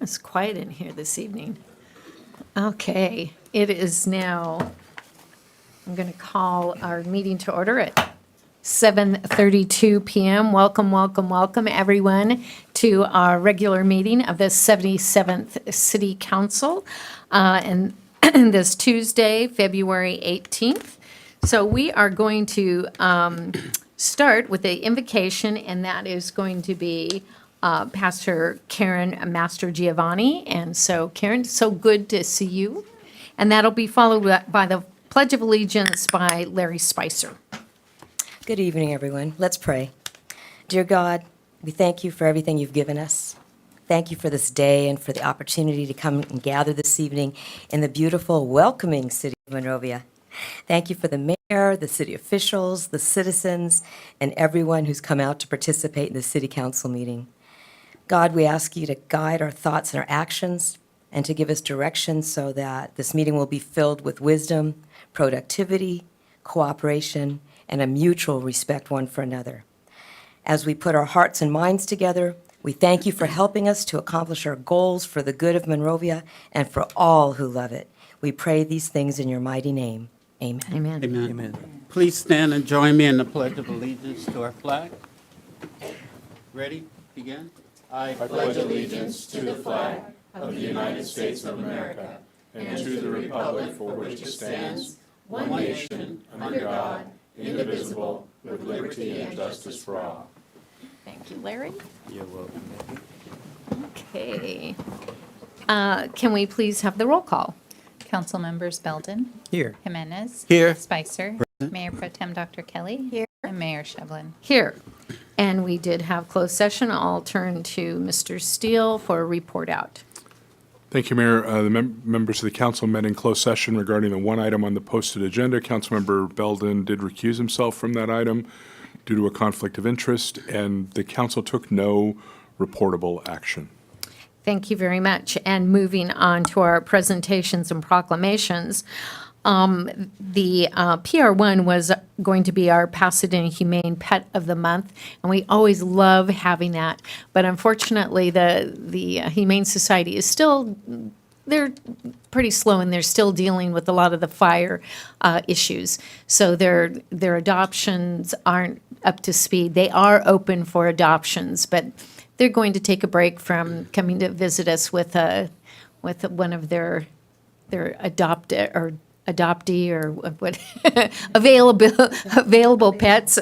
It's quiet in here this evening. Okay, it is now, I'm going to call our meeting to order at 7:32 PM. Welcome, welcome, welcome, everyone, to our regular meeting of the 77th City Council, and this Tuesday, February 18th. So we are going to start with the invocation, and that is going to be Pastor Karen Master Giovanni. And so, Karen, so good to see you. And that'll be followed by the Pledge of Allegiance by Larry Spicer. Good evening, everyone. Let's pray. Dear God, we thank you for everything you've given us. Thank you for this day and for the opportunity to come and gather this evening in the beautiful, welcoming city of Monrovia. Thank you for the mayor, the city officials, the citizens, and everyone who's come out to participate in the city council meeting. God, we ask you to guide our thoughts and our actions and to give us direction so that this meeting will be filled with wisdom, productivity, cooperation, and a mutual respect one for another. As we put our hearts and minds together, we thank you for helping us to accomplish our goals for the good of Monrovia and for all who love it. We pray these things in your mighty name. Amen. Amen. Amen. Please stand and join me in the Pledge of Allegiance to our flag. Ready? Begin. I pledge allegiance to the flag of the United States of America and to the republic for which it stands, one nation, under God, indivisible, with liberty and justice for all. Thank you, Larry. You're welcome. Okay. Can we please have the roll call? Council members Belden. Here. Jimenez. Here. Spicer. Mayor Pro Tem Dr. Kelly. Here. And Mayor Shevlin. Here. And we did have closed session. I'll turn to Mr. Steele for a report out. Thank you, Mayor. The members of the council met in closed session regarding the one item on the posted agenda. Councilmember Belden did recuse himself from that item due to a conflict of interest, and the council took no reportable action. Thank you very much. And moving on to our presentations and proclamations, the PR1 was going to be our Pasadena Humane Pet of the Month, and we always love having that. But unfortunately, the Humane Society is still, they're pretty slow, and they're still dealing with a lot of the fire issues. So their adoptions aren't up to speed. They are open for adoptions, but they're going to take a break from coming to visit us with one of their adoptee or what available pets,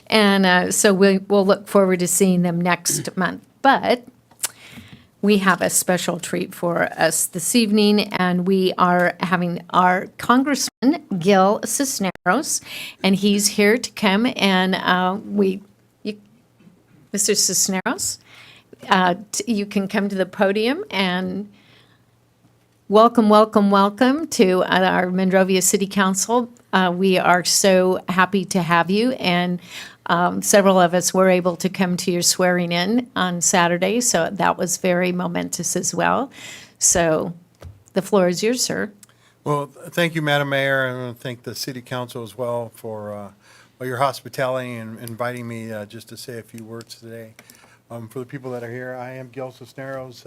and so we'll look forward to seeing them next month. But we have a special treat for us this evening, and we are having our Congressman Gil Cisneros, and he's here to come and Mr. Cisneros, you can come to the podium and welcome, welcome, welcome to our Monrovia City Council. We are so happy to have you, and several of us were able to come to your swearing in on Saturday, so that was very momentous as well. So the floor is yours, sir. Well, thank you, Madam Mayor, and I want to thank the City Council as well for your hospitality and inviting me just to say a few words today. For the people that are here, I am Gil Cisneros,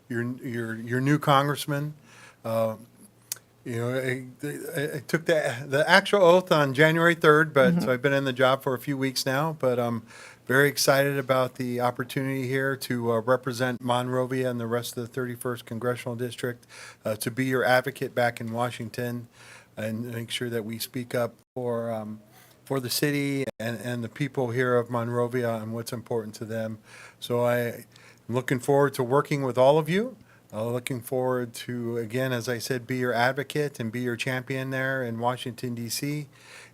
your new congressman. I took the actual oath on January 3rd, but so I've been in the job for a few weeks now. But I'm very excited about the opportunity here to represent Monrovia and the rest of the 31st Congressional District, to be your advocate back in Washington, and make sure that we speak up for the city and the people here of Monrovia and what's important to them. So I'm looking forward to working with all of you. Looking forward to, again, as I said, be your advocate and be your champion there in Washington, D.C.,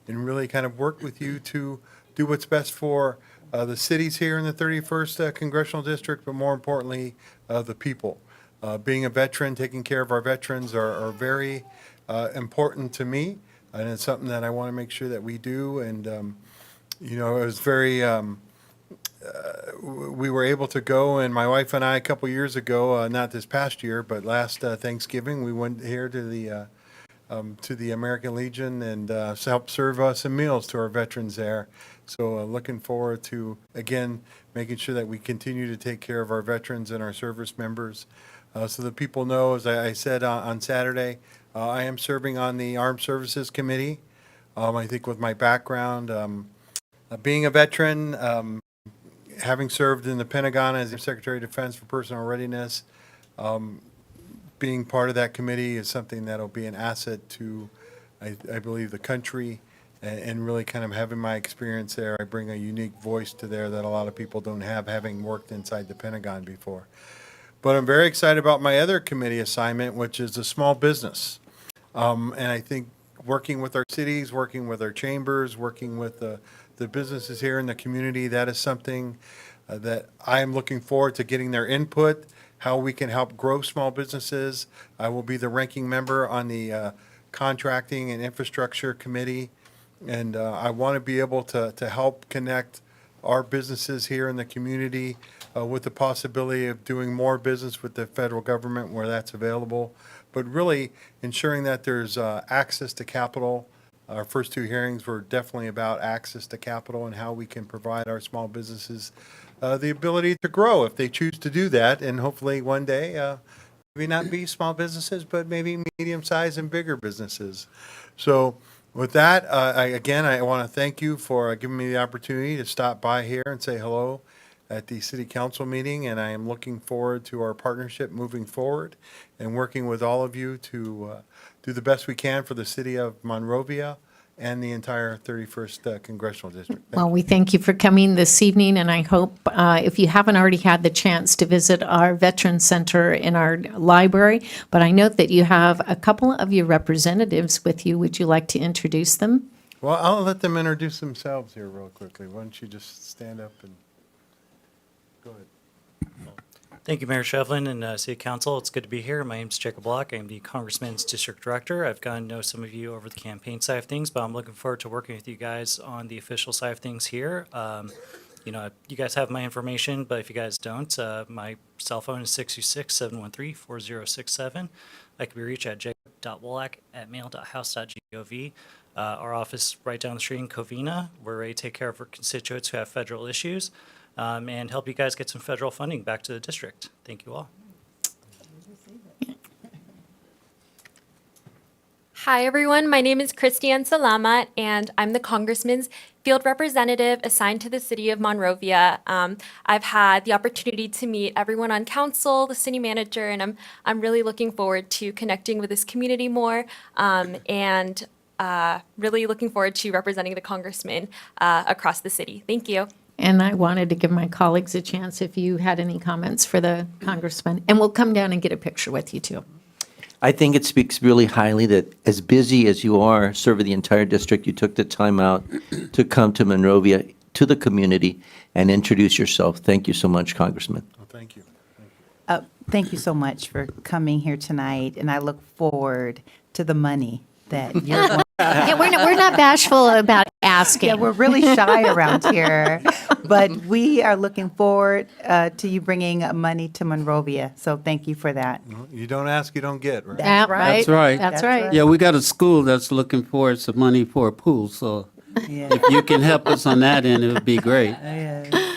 and really kind of work with you to do what's best for the cities here in the 31st Congressional District, but more importantly, the people. Being a veteran, taking care of our veterans are very important to me, and it's something that I want to make sure that we do. And, it was very, we were able to go, and my wife and I, a couple years ago, not this past year, but last Thanksgiving, we went here to the to the American Legion and help serve some meals to our veterans there. So looking forward to, again, making sure that we continue to take care of our veterans and our service members. So that people know, as I said on Saturday, I am serving on the Armed Services Committee. I think with my background, being a veteran, having served in the Pentagon as the Secretary of Defense for Personal Readiness, being part of that committee is something that'll be an asset to, I believe, the country, and really kind of having my experience there. I bring a unique voice to there that a lot of people don't have, having worked inside the Pentagon before. But I'm very excited about my other committee assignment, which is the small business. And I think working with our cities, working with our chambers, working with the businesses here in the community, that is something that I am looking forward to getting their input, how we can help grow small businesses. I will be the ranking member on the Contracting and Infrastructure Committee, and I want to be able to help connect our businesses here in the community with the possibility of doing more business with the federal government where that's available, but really ensuring that there's access to capital. Our first two hearings were definitely about access to capital and how we can provide our small businesses the ability to grow if they choose to do that, and hopefully one day maybe not be small businesses, but maybe medium-sized and bigger businesses. So with that, I want to thank you for giving me the opportunity to stop by here and say hello at the City Council meeting, and I am looking forward to our partnership moving forward and working with all of you to do the best we can for the city of Monrovia and the entire 31st Congressional District. Thank Well, you. we thank you for coming this evening, and I hope if you haven't already had the chance to visit our Veterans Center in our library, but I note that you have a couple of your representatives with you. Would you like to introduce them? Well, I'll let them introduce themselves here real quickly. Why don't you just stand up and go ahead. Thank you, Mayor Shevlin and City Council. It's good to be here. My name is Jacob Block. I'm the Congressman's District Director. I've gotten to know some of you over the campaign side of things, but I'm looking forward to working with you guys on the official side of things here. You guys have my information, but if you guys don't, my cell phone is 626-713-4067. I can be reached at jacob.wolak@mail.house.gov. Our office right down the street in Covina. We're ready to take care of our constituents who have federal issues. And help you guys get some federal funding back to the district. Thank you all. Hi, everyone. My name is Christiane Salamat, and I'm the Congressman's field representative assigned to the city of Monrovia. I've had the opportunity to meet everyone on council, the city manager, and I'm really looking forward to connecting with this community more and really looking forward to representing the congressman across the city. Thank you. And I wanted to give my colleagues a chance if you had any comments for the congressman. And we'll come down and get a picture with you, too. I think it speaks really highly that as busy as you are, serving the entire district, you took the time out to come to Monrovia, to the community, and introduce yourself. Thank you so much, Congressman. Well, thank you. Thank you so much for coming here tonight, and I look forward to the money that you're going. Yeah, we're not bashful about asking. Yeah, we're really shy around here, but we are looking forward to you bringing money to Monrovia. So thank you for that. You don't ask, you don't get, right? That's right. That's right. That's That's right. right. Yeah, we got a school that's looking for some money for a pool, so Yeah. if you can help us on that end, it would be great.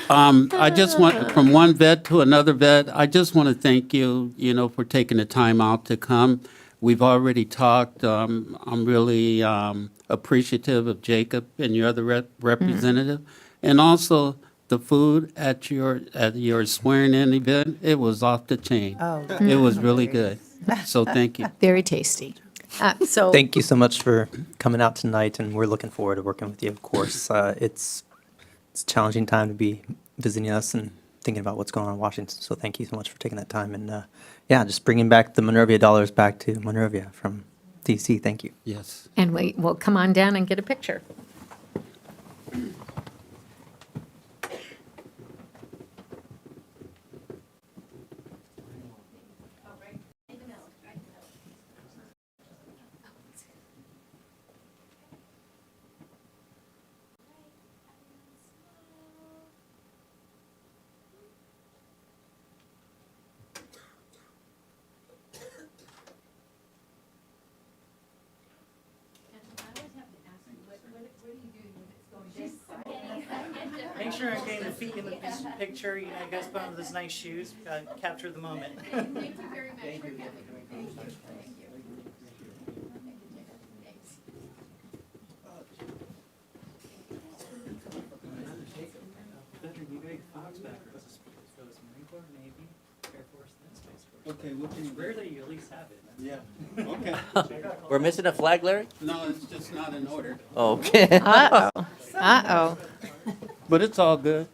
I just want, from one vet to another vet, I just want to thank you, for taking the time out to come. We've already talked. I'm really appreciative of Jacob and your other representative. And also the food at your swearing-in event, it was off the chain. Oh. It was really good. So thank you. Very tasty. So Thank you so much for coming out tonight, and we're looking forward to working with you, of course. It's a challenging time to be visiting us and thinking about what's going on in Washington, so thank you so much for taking that time. And, just bringing back the Monrovia dollars back to Monrovia from D.C. Thank you. Yes. And we'll come on down and get a picture. Make sure I'm getting the feet in the picture. You know, you guys put on those nice shoes. Capture the moment. Okay, what can you? Rarely you at least have it. Yeah, okay. We're missing a flag, Larry? No, it's just not in order, Okay. Uh-oh, uh-oh. but it's all good.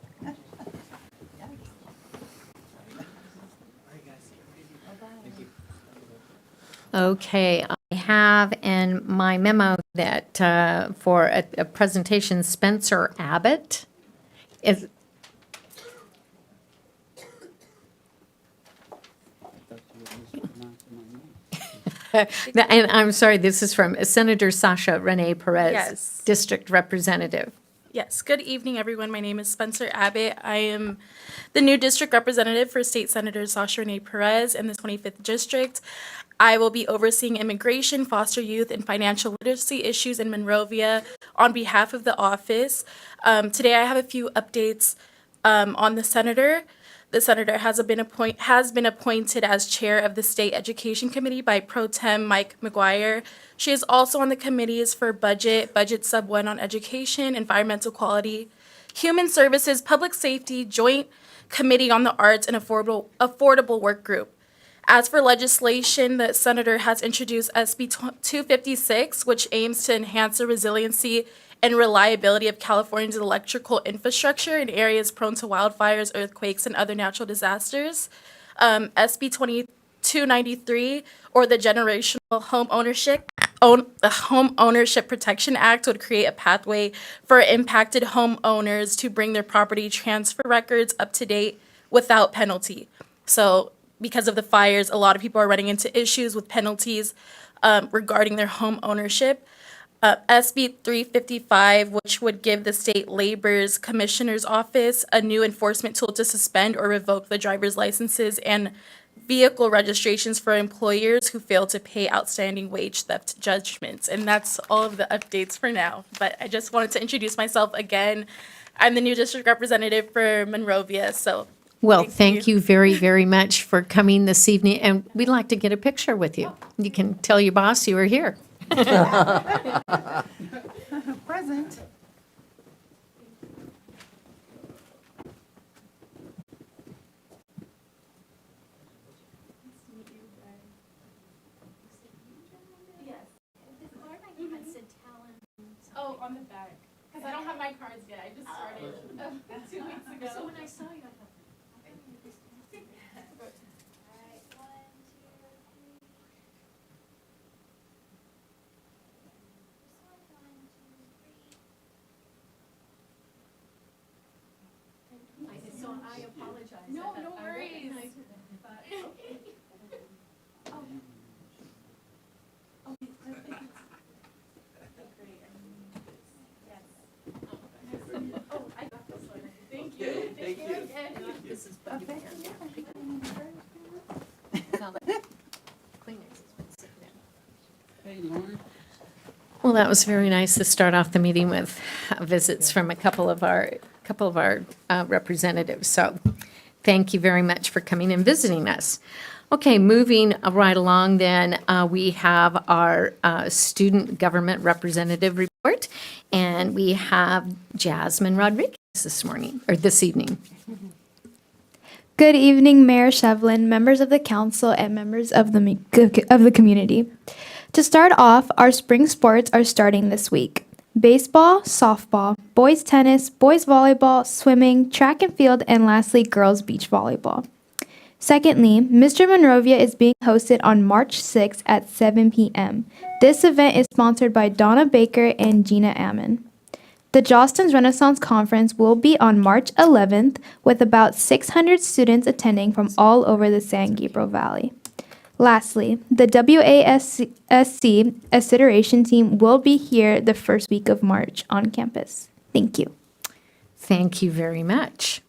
Okay, I have in my memo that for a presentation, Spencer Abbott is, and I'm sorry, this is from Senator Sasha Renee Perez, Yes. District Representative. Yes, good evening, everyone. My name is Spencer Abbott. I am the new district representative for State Senator Sasha Renee Perez in the 25th District. I will be overseeing immigration, foster youth, and financial literacy issues in Monrovia on behalf of the office. Today, I have a few updates on the senator. The senator has been appointed as chair of the State Education Committee by Pro Tem Mike McGuire. She is also on the committees for Budget Sub 1 on Education, Environmental Quality, Human Services, Public Safety, Joint Committee on the Arts, and Affordable Work Group. As for legislation, the senator has introduced SB 256, which aims to enhance the resiliency and reliability of California's electrical infrastructure in areas prone to wildfires, earthquakes, and other natural disasters. SB 2293, or the Generational Home Ownership Protection Act, would create a pathway for impacted homeowners to bring their property transfer records up to date without penalty. So, because of the fires, a lot of people are running into issues with penalties regarding their home ownership. SB 355, which would give the State Labor's Commissioner's Office a new enforcement tool to suspend or revoke the driver's licenses and vehicle registrations for employers who fail to pay outstanding wage theft judgments. And that's all of the updates for now. But I just wanted to introduce myself again. I'm the new district representative for Monrovia, so Well, thank you very, very much for coming this evening, and we'd like to get a picture with you. You can tell your boss you were here. Present. Oh, on the back. Because I don't have my cards yet. I just started 2 weeks ago. So when I saw you, I thought, so I apologize. No, no worries. Thank you. Thank you. This is Hey, Lauren. Well, that was very nice to start off the meeting with visits from a couple of our representatives. So thank you very much for coming and visiting us. Okay, moving right along then, we have our student government representative report, and we have Jasmine Rodriguez this evening. Good evening, Mayor Shevlin, members of the council, and members of the community. To start off, our spring sports are starting this week. Baseball, softball, boys tennis, boys volleyball, swimming, track and field, and lastly, girls beach volleyball. Secondly, Mr. Monrovia is being hosted on March 6th at 7 p.m. This event is sponsored by Donna Baker and Gina Ammon. The Jostens Renaissance Conference will be on March 11th with about 600 students attending from all over the San Gabriel Valley. Lastly, the WASC Acceleration Team will be here the first week of March on campus. Thank you. Thank you very much.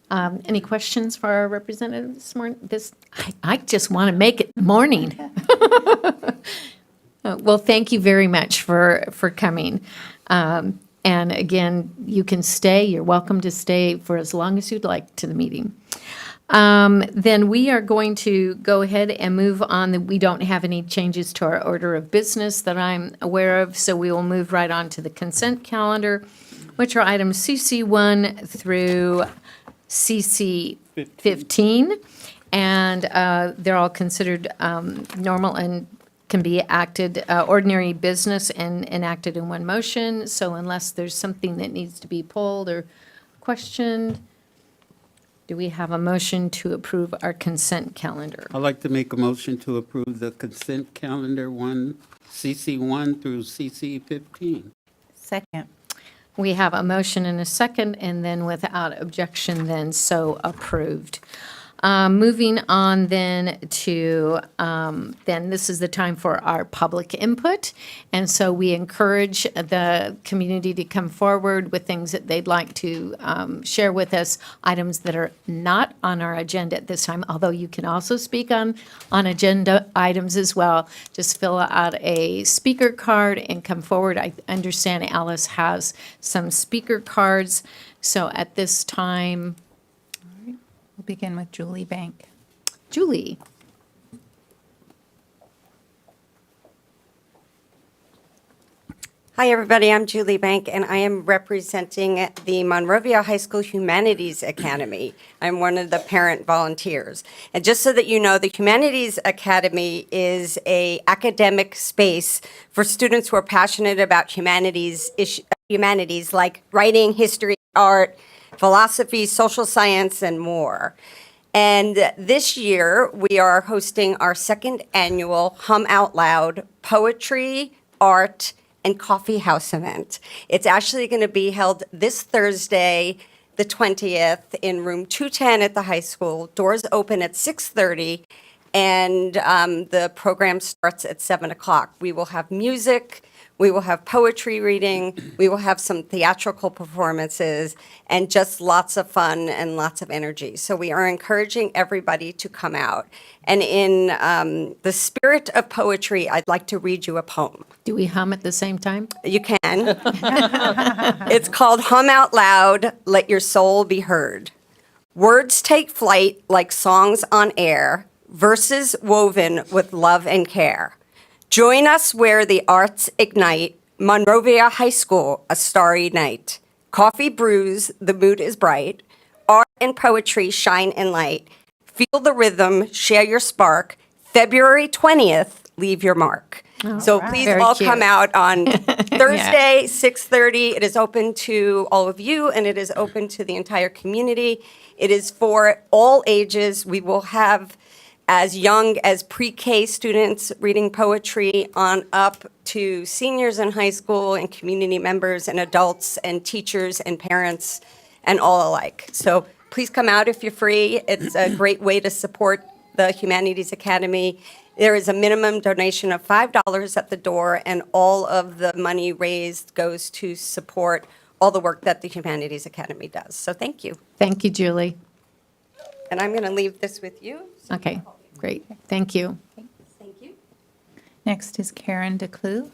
Any questions for our representative this morning? I just want to make it morning. Well, thank you very much for coming. And again, you can stay, you're welcome to stay for as long as you'd like to the meeting. Then we are going to go ahead and move on. We don't have any changes to our order of business that I'm aware of, so we will move right on to the consent calendar, which are items CC1 through CC 15. And they're all considered normal and can be acted, ordinary business and enacted in one motion. So unless there's something that needs to be pulled or questioned, do we have a motion to approve our consent calendar? I'd like to make a motion to approve the consent calendar CC 1 through CC 15. Second. We have a motion and a second, and then without objection, then so approved. Moving on then to, then this is the time for our public input. And so we encourage the community to come forward with things that they'd like to share with us, items that are not on our agenda at this time, although you can also speak on agenda items as well. Just fill out a speaker card and come forward. I understand Alice has some speaker cards. So at this time, We'll begin with Julie Bank. Julie. Hi, everybody. I'm Julie Bank, and I am representing the Monrovia High School Humanities Academy. I'm one of the parent volunteers. And just so that you know, the Humanities Academy is an academic space for students who are passionate about humanities like writing, history, art, philosophy, social science, and more. And this year, we are hosting our second annual Hum Out Loud Poetry, Art, and Coffee House event. It's actually going to be held this Thursday, the 20th, in room 210 at the high school. Doors open at 6:30, and the program starts at 7 o'clock. We will have music. We will have poetry reading, we will have some theatrical performances, and just lots of fun and lots of energy. So we are encouraging everybody to come out. And in the spirit of poetry, I'd like to read you a poem. Do we hum at the same time? You can. It's called Hum Out Loud, Let Your Soul Be Heard. Words take flight like songs on air, verses woven with love and care. Join us where the arts ignite, Monrovia High School, a starry night. Coffee brews, the mood is bright. Art and poetry shine in light. Feel the rhythm, share your spark. February 20th, leave your mark. So please Very all cute. come out on Thursday, 6:30. It is open to all of you, and it is open to the entire community. It is for all ages. We will have as young as pre-K students reading poetry on up to seniors in high school and community members and adults and teachers and parents and all alike. So please come out if you're free. It's a great way to support the Humanities Academy. There is a minimum donation of $5 at the door, and all of the money raised goes to support all the work that the Humanities Academy does. So thank you. Thank you, Julie. And I'm going to leave this with you. Okay, great. Thank you. Thank you. Next is Karen DeClue.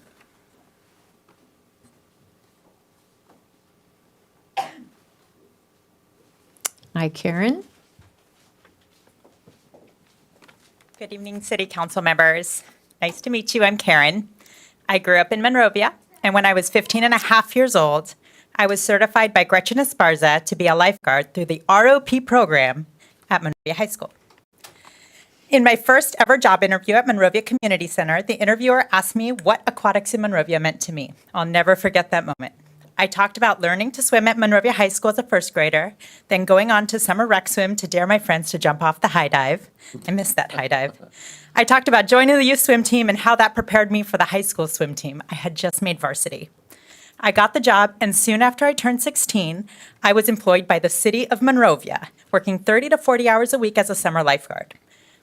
Hi, Karen. Good evening, City Council members. Nice to meet you. I'm Karen. I grew up in Monrovia, and when I was 15 and a half years old, I was certified by Gretchen Esparza to be a lifeguard through the ROP program at Monrovia High School. In my first ever job interview at Monrovia Community Center, the interviewer asked me what aquatics in Monrovia meant to me. I'll never forget that moment. I talked about learning to swim at Monrovia High School as a first grader, then going on to summer rec swim to dare my friends to jump off the high dive. I missed that high dive. I talked about joining the youth swim team and how that prepared me for the high school swim team. I had just made varsity. I got the job, and soon after I turned 16, I was employed by the city of Monrovia, working 30 to 40 hours a week as a summer lifeguard.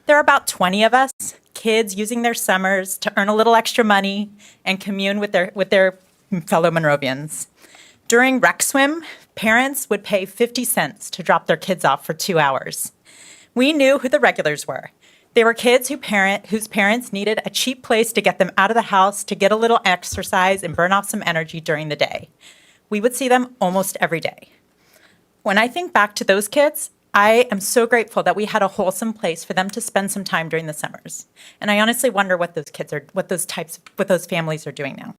There are about 20 of us, kids using their summers to earn a little extra money and commune with their fellow Monrovians. During rec swim, parents would pay 50 cents to drop their kids off for 2 hours. We knew who the regulars were. They were kids whose parents needed a cheap place to get them out of the house to get a little exercise and burn off some energy during the day. we would see them almost every day. When I think back to those kids, I am so grateful that we had a wholesome place for them to spend some time during the summers. And I honestly wonder what those families are doing now.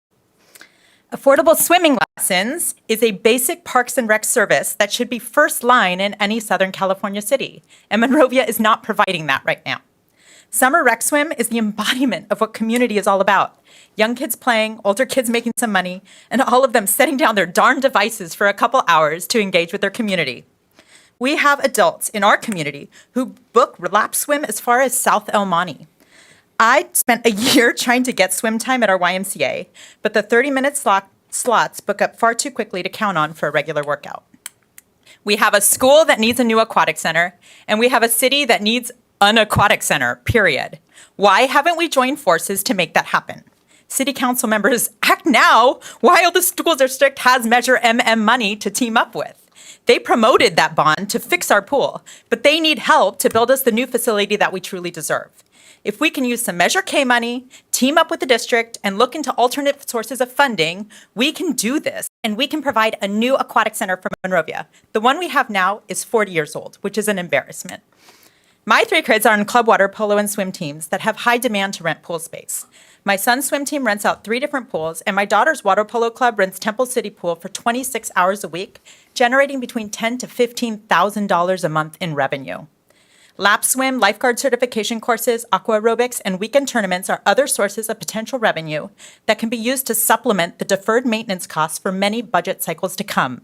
Affordable swimming lessons is a basic Parks and Rec service that should be first line in any Southern California city, and Monrovia is not providing that right now. Summer rec swim is the embodiment of what community is all about. Young kids playing, older kids making some money, and all of them setting down their darn devices for a couple hours to engage with their community. We have adults in our community who book lap swim as far as South El Monte. I spent a year trying to get swim time at our YMCA, but the 30-minute slots book up far too quickly to count on for a regular workout. We have a school that needs a new aquatic center, and we have a city that needs an aquatic center, period. Why haven't we joined forces to make that happen? City council members, act now while the school district has Measure MM money to team up with. They promoted that bond to fix our pool, but they need help to build us the new facility that we truly deserve. If we can use some Measure K money, team up with the district, and look into alternate sources of funding, we can do this, and we can provide a new aquatic center for Monrovia. The one we have now is 40 years old, which is an embarrassment. My 3 kids are in club water polo and swim teams that have high demand to rent pool space. My son's swim team rents out 3 different pools, and my daughter's water polo club rents Temple City Pool for 26 hours a week, generating between $10,000 to $15,000 a month in revenue. Lap swim, lifeguard certification courses, aqua aerobics, and weekend tournaments are other sources of potential revenue that can be used to supplement the deferred maintenance costs for many budget cycles to come.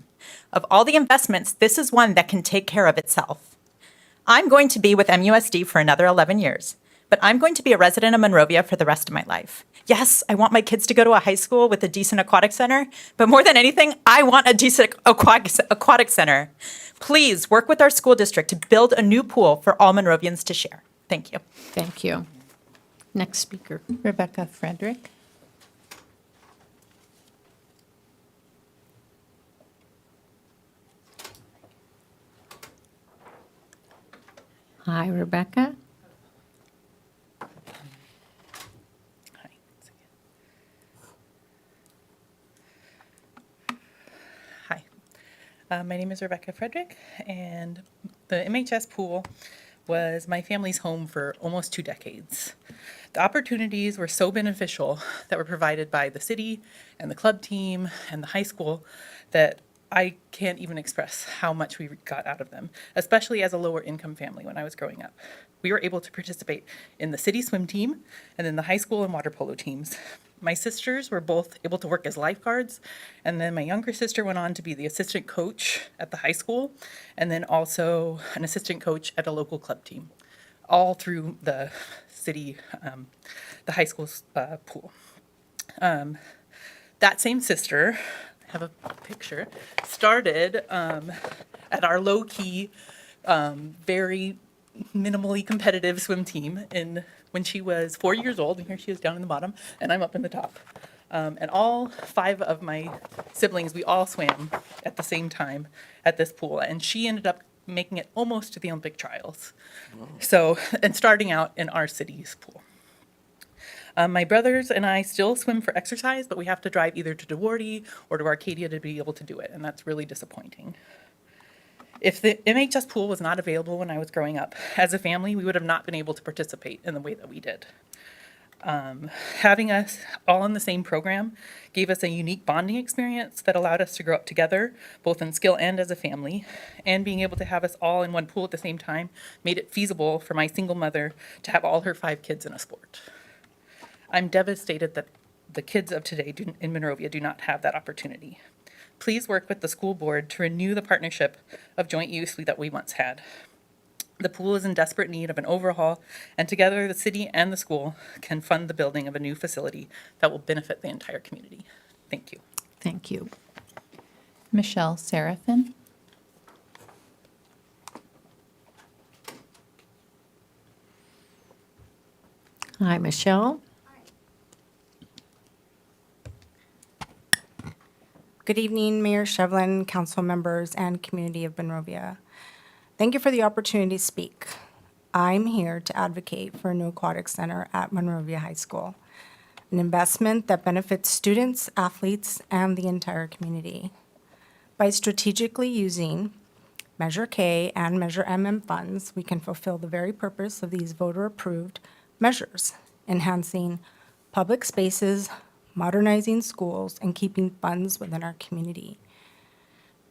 Of all the investments, this is one that can take care of itself. I'm going to be with MUSD for another 11 years, but I'm going to be a resident of Monrovia for the rest of my life. Yes, I want my kids to go to a high school with a decent aquatic center, but more than anything, I want a decent aquatic center. Please work with our school district to build a new pool for all Monrovians to share. Thank you. Thank you. Next speaker. Rebecca Frederick. Hi, Rebecca. Hi, my name is Rebecca Frederick, and the MHS pool was my family's home for almost 2 decades. The opportunities were so beneficial that were provided by the city and the club team and the high school that I can't even express how much we got out of them, especially as a lower income family when I was growing up. We were able to participate in the city swim team and then the high school and water polo teams. My sisters were both able to work as lifeguards, and then my younger sister went on to be the assistant coach at the high school, and then also an assistant coach at a local club team, all through the city, the high school's pool. That same sister, I have a picture, started at our low-key, very minimally competitive swim team when she was 4 years old, and here she is down in the bottom, and I'm up in the top. And all 5 of my siblings, we all swam at the same time at this pool, and she ended up making it almost to the Olympic trials. So, and starting out in our city's pool. My brothers and I still swim for exercise, but we have to drive either to DeWarty or to Arcadia to be able to do it, and that's really disappointing. If the MHS pool was not available when I was growing up, as a family, we would have not been able to participate in the way that we did. Having us all in the same program gave us a unique bonding experience that allowed us to grow up together, both in skill and as a family, and being able to have us all in one pool at the same time made it feasible for my single mother to have all her 5 kids in a sport. I'm devastated that the kids of today in Monrovia do not have that opportunity. Please work with the school board to renew the partnership of joint use that we once had. The pool is in desperate need of an overhaul, and together the city and the school can fund the building of a new facility that will benefit the entire community. Thank you. Thank you. Michelle Seraphin. Hi, Michelle. Good evening, Mayor Shevlin, council members, and community of Monrovia. Thank you for the opportunity to speak. I'm here to advocate for a new aquatic center at Monrovia High School, an investment that benefits students, athletes, and the entire community. By strategically using Measure K and Measure MM funds, we can fulfill the very purpose of these voter-approved measures, enhancing public spaces, modernizing schools, and keeping funds within our community.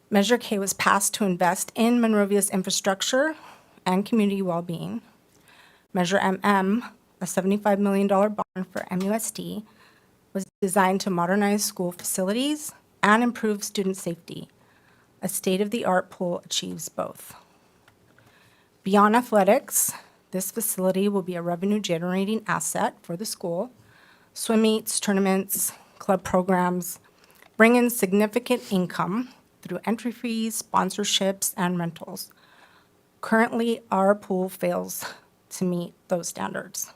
Measure K was passed to invest in Monrovia's infrastructure and community well-being. Measure MM, a $75 million bond for MUSD, was designed to modernize school facilities and improve student safety. A state-of-the-art pool achieves both. Beyond athletics, this facility will be a revenue-generating asset for the school. Swim meets, tournaments, club programs bring in significant income through entry fees, sponsorships, and rentals. Currently, our pool fails to meet those standards.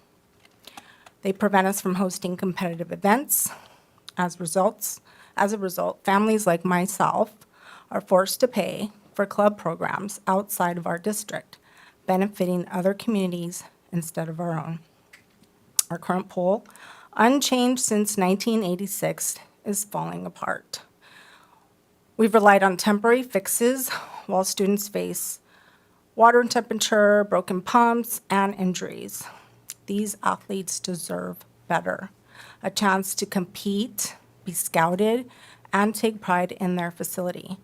They prevent us from hosting competitive events. As a result, families like myself are forced to pay for club programs outside of our district, benefiting other communities instead of our own. Our current pool, unchanged since 1986, is falling apart. We've relied on temporary fixes while students face water temperature, broken pumps, and injuries. These athletes deserve better, a chance to compete, be scouted, and take pride in their facility.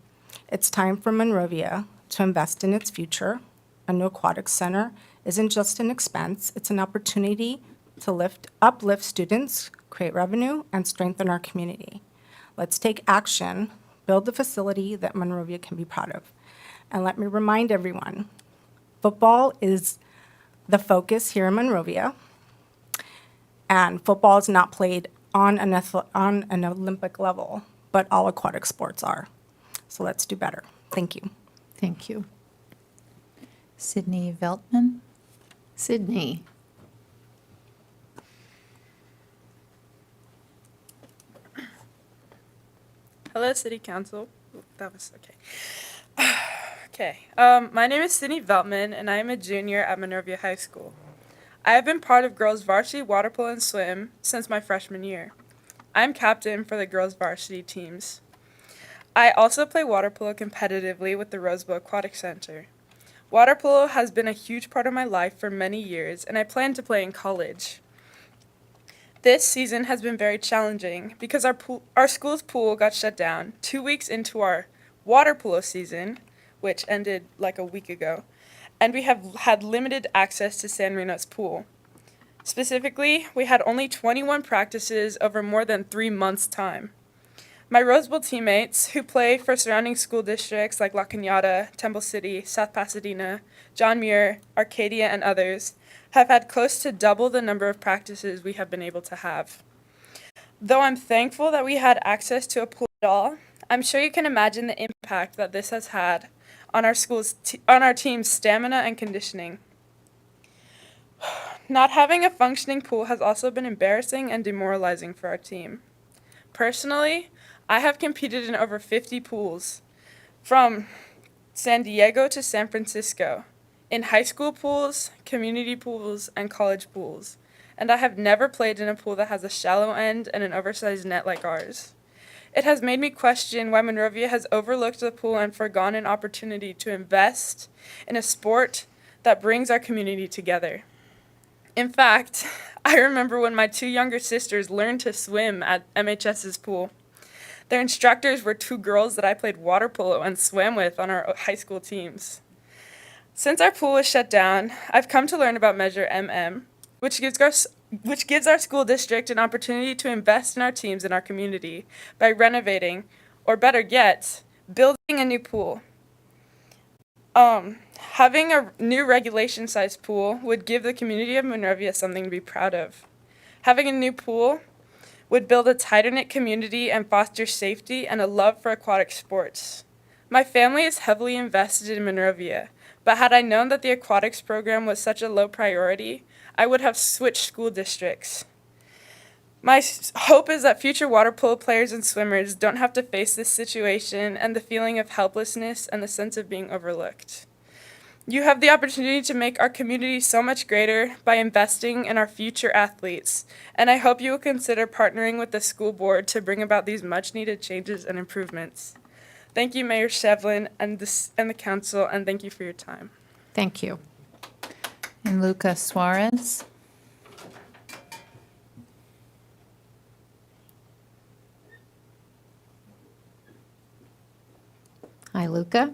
It's time for Monrovia to invest in its future. A new aquatics center isn't just an expense, it's an opportunity to uplift students, create revenue, and strengthen our community. Let's take action, build the facility that Monrovia can be proud of. And let me remind everyone, football is the focus here in Monrovia, and football is not played on an Olympic level, but all aquatic sports are. So let's do better. Thank you. Thank you. Sydney Veltman. Sydney. Hello, City Council. Ooh, that was okay. Okay. My name is Sydney Veltman, and I am a junior at Monrovia High School. I have been part of girls varsity water polo and swim since my freshman year. I am captain for the girls varsity teams. I also play water polo competitively with the Roseville Aquatic Center. Water polo has been a huge part of my life for many years, and I plan to play in college. This season has been very challenging because our school's pool got shut down 2 weeks into our water polo season, which ended like a week ago, and we have had limited access to San Marino's pool. Specifically, we had only 21 practices over more than 3 months' time. My Roseville teammates, who play for surrounding school districts like La Cañada, Temple City, South Pasadena, John Muir, Arcadia, and others, have had close to double the number of practices we have been able to have. Though I'm thankful that we had access to a pool at all, I'm sure you can imagine the impact that this has had on our team's stamina and conditioning. Not having a functioning pool has also been embarrassing and demoralizing for our team. Personally, I have competed in over 50 pools, from San Diego to San Francisco, in high school pools, community pools, and college pools, and I have never played in a pool that has a shallow end and an oversized net like ours. It has made me question why Monrovia has overlooked the pool and forgone an opportunity to invest in a sport that brings our community together. In fact, I remember when my 2 younger sisters learned to swim at MHS's pool. Their instructors were 2 girls that I played water polo and swam with on our high school teams. Since our pool is shut down, I've come to learn about Measure MM, which gives our school district an opportunity to invest in our teams and our community by renovating, or better yet, building a new pool. Having a new regulation-sized pool would give the community of Monrovia something to be proud of. Having a new pool would build a tighter-knit community and foster safety and a love for aquatic sports. My family is heavily invested in Monrovia, but had I known that the aquatics program was such a low priority, I would have switched school districts. My hope is that future water polo players and swimmers don't have to face this situation and the feeling of helplessness and the sense of being overlooked. You have the opportunity to make our community so much greater by investing in our future athletes, and I hope you will consider partnering with the school board to bring about these much-needed changes and improvements. Thank you, Mayor Shevlin and the council, and thank you for your time. Thank you. And Lucas Suarez. Hi, Luca.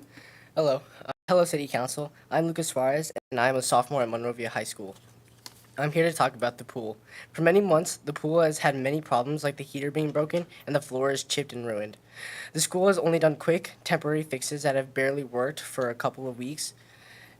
Hello. Hello, City Council. I'm Lucas Suarez, and I'm a sophomore at Monrovia High School. I'm here to talk about the pool. For many months, the pool has had many problems like the heater being broken and the floor is chipped and ruined. The school has only done quick, temporary fixes that have barely worked for a couple of weeks.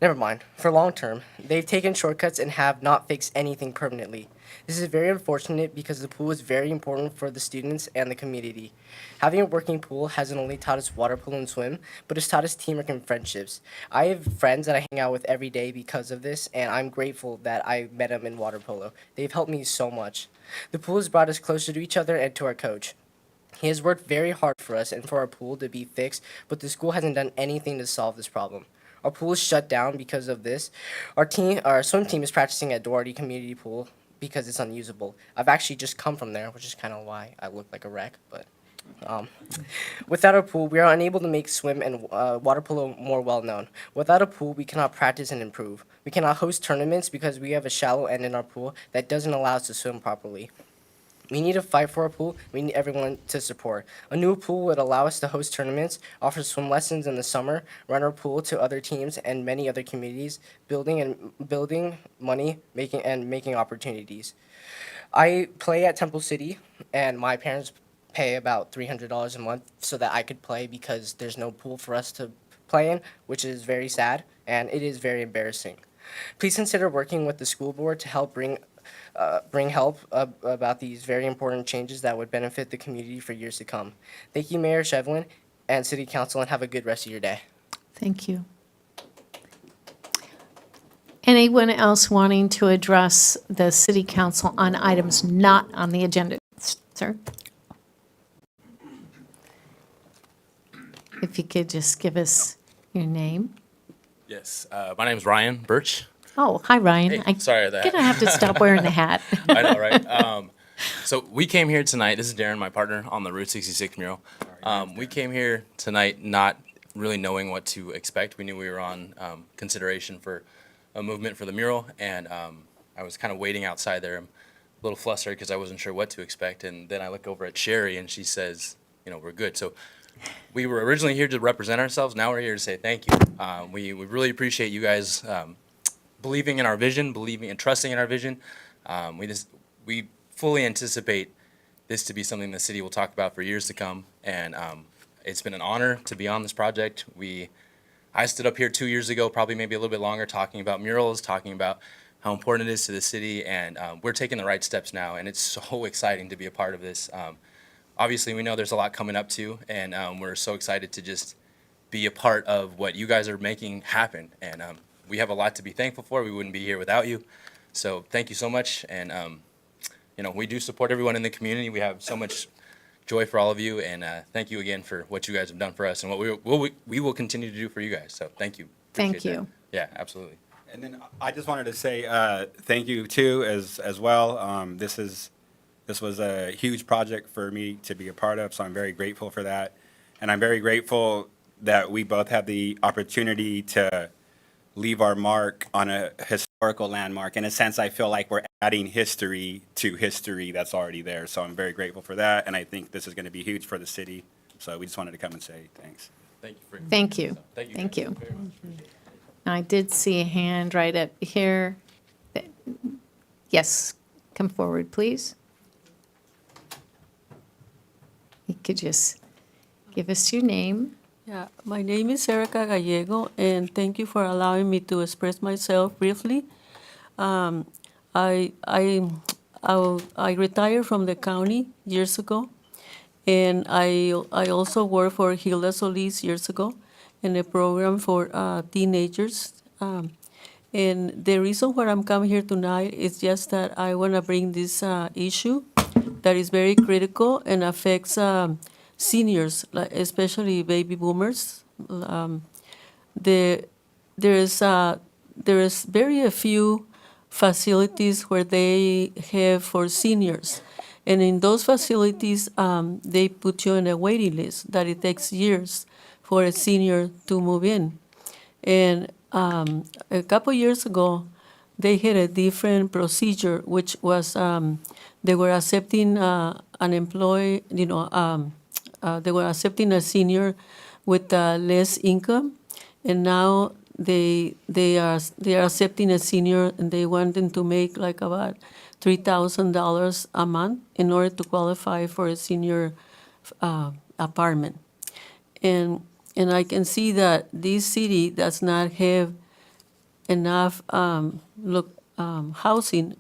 Never mind. For long term, they've taken shortcuts and have not fixed anything permanently. This is very unfortunate because the pool is very important for the students and the community. Having a working pool hasn't only taught us water polo and swim, but it's taught us teamwork and friendships. I have friends that I hang out with every day because of this, and I'm grateful that I met them in water polo. They've helped me so much. The pool has brought us closer to each other and to our coach. He has worked very hard for us and for our pool to be fixed, but the school hasn't done anything to solve this problem. Our pool is shut down because of this. Our swim team is practicing at Doherty Community Pool because it's unusable. I've actually just come from there, which is kind of why I look like a wreck. But without our pool, we are unable to make swim and water polo more well known. Without a pool, we cannot practice and improve. We cannot host tournaments because we have a shallow end in our pool that doesn't allow us to swim properly. We need to fight for a pool. We need everyone to support. A new pool would allow us to host tournaments, offer swim lessons in the summer, run our pool to other teams and many other communities, building money, making opportunities. I play at Temple City, and my parents pay about $300 a month so that I could play because there's no pool for us to play in, which is very sad, and it is very embarrassing. Please consider working with the school board to help bring help about these very important changes that would benefit the community for years to come. Thank you, Mayor Shevlin and City Council, and have a good rest of your day. Thank you. Anyone else wanting to address the City Council on items not on the agenda? Sir? If you could just give us your name. Yes, my name is Ryan Birch. Oh, hi, Ryan. Hey, sorry that. I'm gonna have to stop wearing the hat. I know, right? So we came here tonight. This is Darren, my partner on the Route 66 mural. We came here tonight not really knowing what to expect. We knew we were on consideration for a movement for the mural, and I was kind of waiting outside there. I'm a little flustered because I wasn't sure what to expect. And then I look over at Sherry, and she says, we're good. So we were originally here to represent ourselves. Now we're here to say thank you. We really appreciate you guys believing in our vision, believing and trusting in our vision. We fully anticipate this to be something the city will talk about for years to come. And it's been an honor to be on this project. I stood up here 2 years ago, probably maybe a little bit longer, talking about murals, talking about how important it is to the city. And we're taking the right steps now. And it's so exciting to be a part of this. Obviously, we know there's a lot coming up too. And we're so excited to just be a part of what you guys are making happen. And we have a lot to be thankful for. We wouldn't be here without you. So thank you so much. And, we do support everyone in the community. We have so much joy for all of you. And thank you again for what you guys have done for us and what we will continue to do for you guys. So thank you. Thank Appreciate you. that. Yeah, absolutely. And then I just wanted to say thank you too as well. This was a huge project for me to be a part of, so I'm very grateful for that. And I'm very grateful that we both have the opportunity to leave our mark on a historical landmark. In a sense, I feel like we're adding history to history that's already there. So I'm very grateful for that, and I think this is going to be huge for the city. So we just wanted to come and say thanks. Thank you. Thank you. Thank you. I did see a hand right up here. Yes, come forward, please. You could just give us your name. Yeah, my name is Erica Gallego, and thank you for allowing me to express myself briefly. I retired from the county years ago, and I also worked for Hilda Solis years ago in a program for teenagers. And the reason why I'm coming here tonight is just that I want to bring this issue that is very critical and affects seniors, especially baby boomers. There is very few facilities where they have for seniors, and in those facilities, they put you on a waiting list that it takes years for a senior to move in. And a couple years ago, they had a different procedure, which was they were accepting an employee, they were accepting a senior with less income, and now they are accepting a senior, and they want them to make like about $3,000 a month in order to qualify for a senior apartment. And I can see that this city does not have enough housing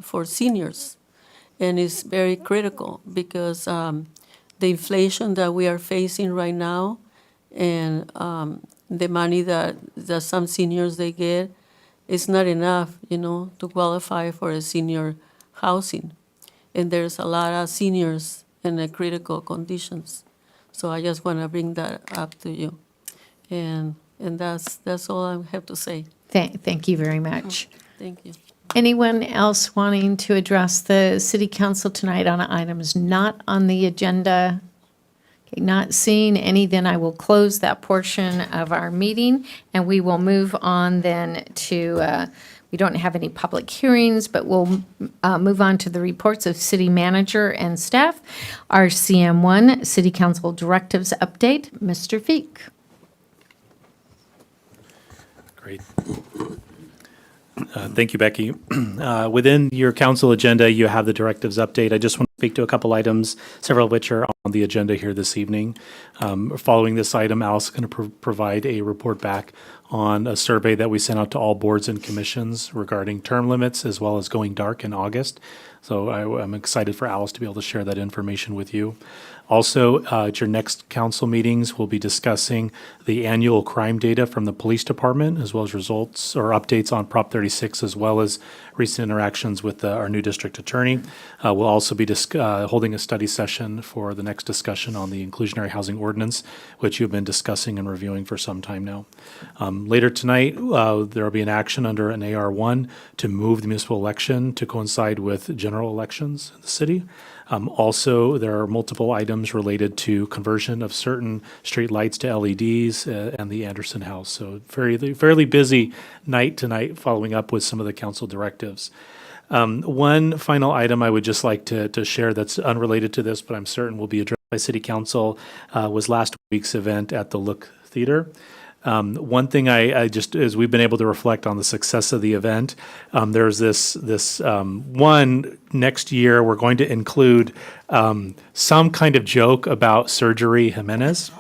for seniors, and it's very critical because the inflation that we are facing right now, and the money that some seniors they get, is not enough, to qualify for a senior housing. And there's a lot of seniors in the critical conditions. So I just want to bring that up to you. And that's all I have to say. Thank you very much. Thank you. Anyone else wanting to address the city council tonight on items not on the agenda? Okay, not seeing any, then I will close that portion of our meeting, and we will move on then to, we don't have any public hearings, but we'll move on to the reports of city manager and staff. Our CM1, City Council Directives Update, Mr. Feek. Great. Thank you, Becky. Within your council agenda, you have the directives update. I just want to speak to a couple items, several of which are on the agenda here this evening. Following this item, Alice is going to provide a report back on a survey that we sent out to all boards and commissions regarding term limits as well as going dark in August. So I'm excited for Alice to be able to share that information with you. Also, at your next council meetings, we'll be discussing the annual crime data from the police department, as well as results or updates on Prop 36, as well as recent interactions with our new district attorney. We'll also be holding a study session for the next discussion on the inclusionary housing ordinance, which you've been discussing and reviewing for some time now. Later tonight, there will be an action under an AR1 to move the municipal election to coincide with general elections in the city. Also, there are multiple items related to conversion of certain street lights to LEDs and the Anderson House. So fairly busy night tonight following up with some of the council directives. One final item I would just like to share that's unrelated to this, but I'm certain will be addressed by City Council, was last week's event at the Look Theater. One thing I just, as we've been able to reflect on the success of the event, there's this one next year we're going to include some kind of joke about Surgery Jimenez.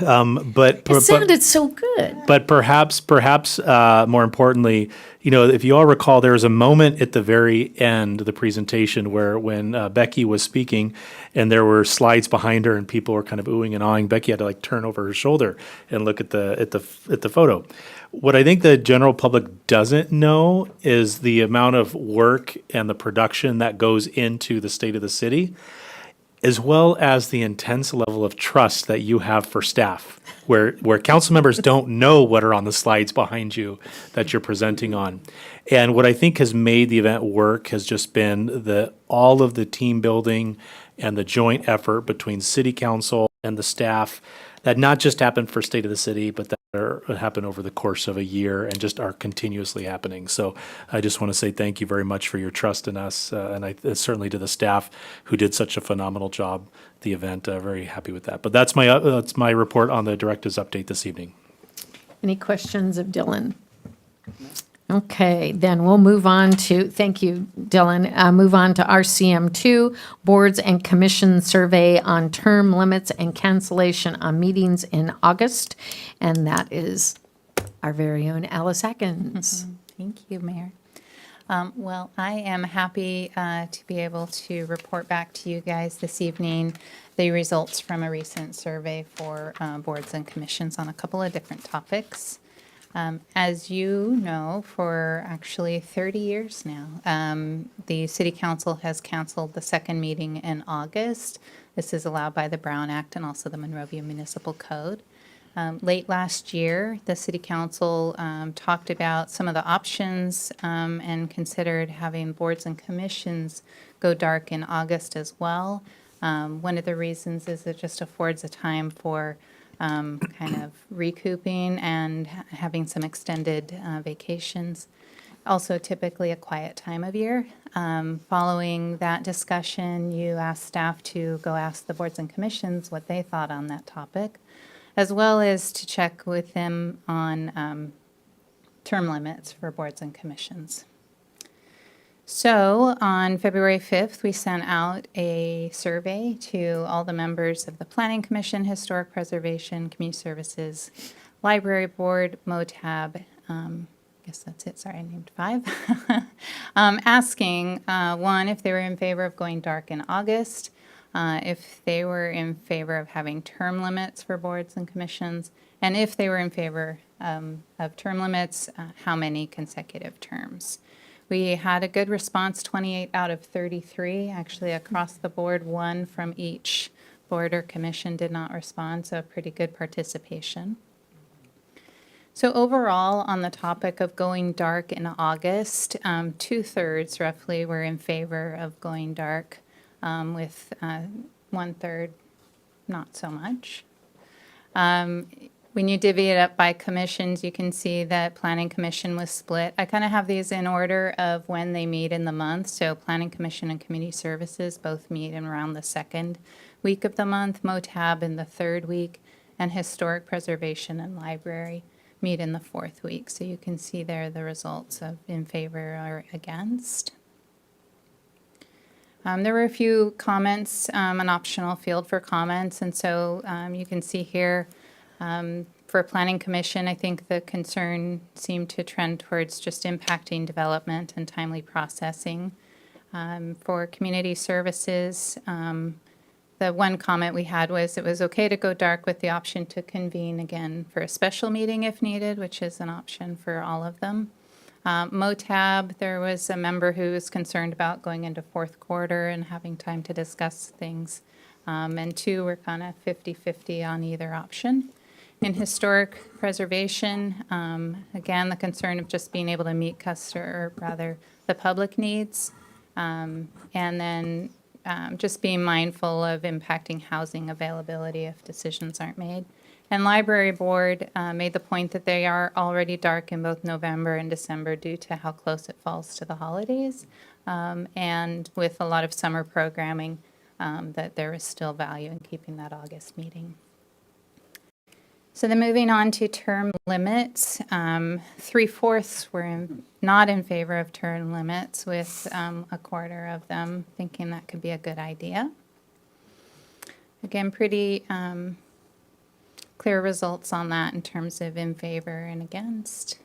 It sounded so good. But perhaps more importantly, if you all recall, there was a moment at the very end of the presentation when Becky was speaking, and there were slides behind her, and people were kind of oohing and awing. Becky had to turn over her shoulder and look at the photo. What I think the general public doesn't know is the amount of work and the production that goes into the state of the city, as well as the intense level of trust that you have for staff, where council members don't know what are on the slides behind you that you're presenting on. And what I think has made the event work has just been all of the team building and the joint effort between city council and the staff that not just happened for State of the City, but that happen over the course of a year and just are continuously happening. So I just want to say thank you very much for your trust in us, and certainly to the staff who did such a phenomenal job at the event. Very happy with that. But that's my report on the directives update this evening. Any questions of Dylan? Okay, then we'll move on to, thank you, Dylan, move on to RCM2, Boards and Commission Survey on Term Limits and Cancellation on Meetings in August. And that is our very own Alice Atkins. Thank you, Mayor. Well, I am happy to be able to report back to you guys this evening the results from a recent survey for boards and commissions on a couple of different topics. As you know, for actually 30 years now, the City Council has canceled the second meeting in August. This is allowed by the Brown Act and also the Monrovia Municipal Code. Late last year, the City Council talked about some of the options and considered having boards and commissions go dark in August as well. One of the reasons is it just affords a time for kind of recouping and having some extended vacations. Also typically a quiet time of year. Following that discussion, you asked staff to go ask the boards and commissions what they thought on that topic, as well as to check with them on term limits for boards and commissions. So on February 5th, we sent out a survey to all the members of the Planning Commission, Historic Preservation, Community Services, Library Board, MOTAB, guess that's it, sorry, I named 5, asking, one, if they were in favor of going dark in August, if they were in favor of having term limits for boards and commissions, and if they were in favor of term limits, how many consecutive terms. We had a good response, 28 out of 33, actually across the board, 1 from each board or commission did not respond, so pretty good participation. So overall, on the topic of going dark in August, 2/3 roughly were in favor of going dark, with 1/3 not so much. When you divvy it up by commissions, you can see that Planning Commission was split. I kind of have these in order of when they meet in the month. So Planning Commission and Community Services both meet in around the 2nd week of the month, MOTAB in the 3rd week, and Historic Preservation and Library meet in the 4th week. So you can see there the results of in favor or against. There were a few comments, an optional field for comments, and so you can see here for Planning Commission, I think the concern seemed to trend towards just impacting development and timely processing. For Community Services, the one comment we had was it was okay to go dark with the option to convene again for a special meeting if needed, which is an option for all of them. MOTAB, there was a member who was concerned about going into 4th quarter and having time to discuss things. And 2 were kind of 50-50 on either option. In Historic Preservation, again, the concern of just being able to meet the public needs. And then just being mindful of impacting housing availability if decisions aren't made. And Library Board made the point that they are already dark in both November and December due to how close it falls to the holidays. And with a lot of summer programming, that there is still value in keeping that August meeting. So then moving on to term limits, 3/4 were not in favor of term limits, with 1/4 of them thinking that could be a good idea. Again, pretty clear results on that in terms of in favor and against.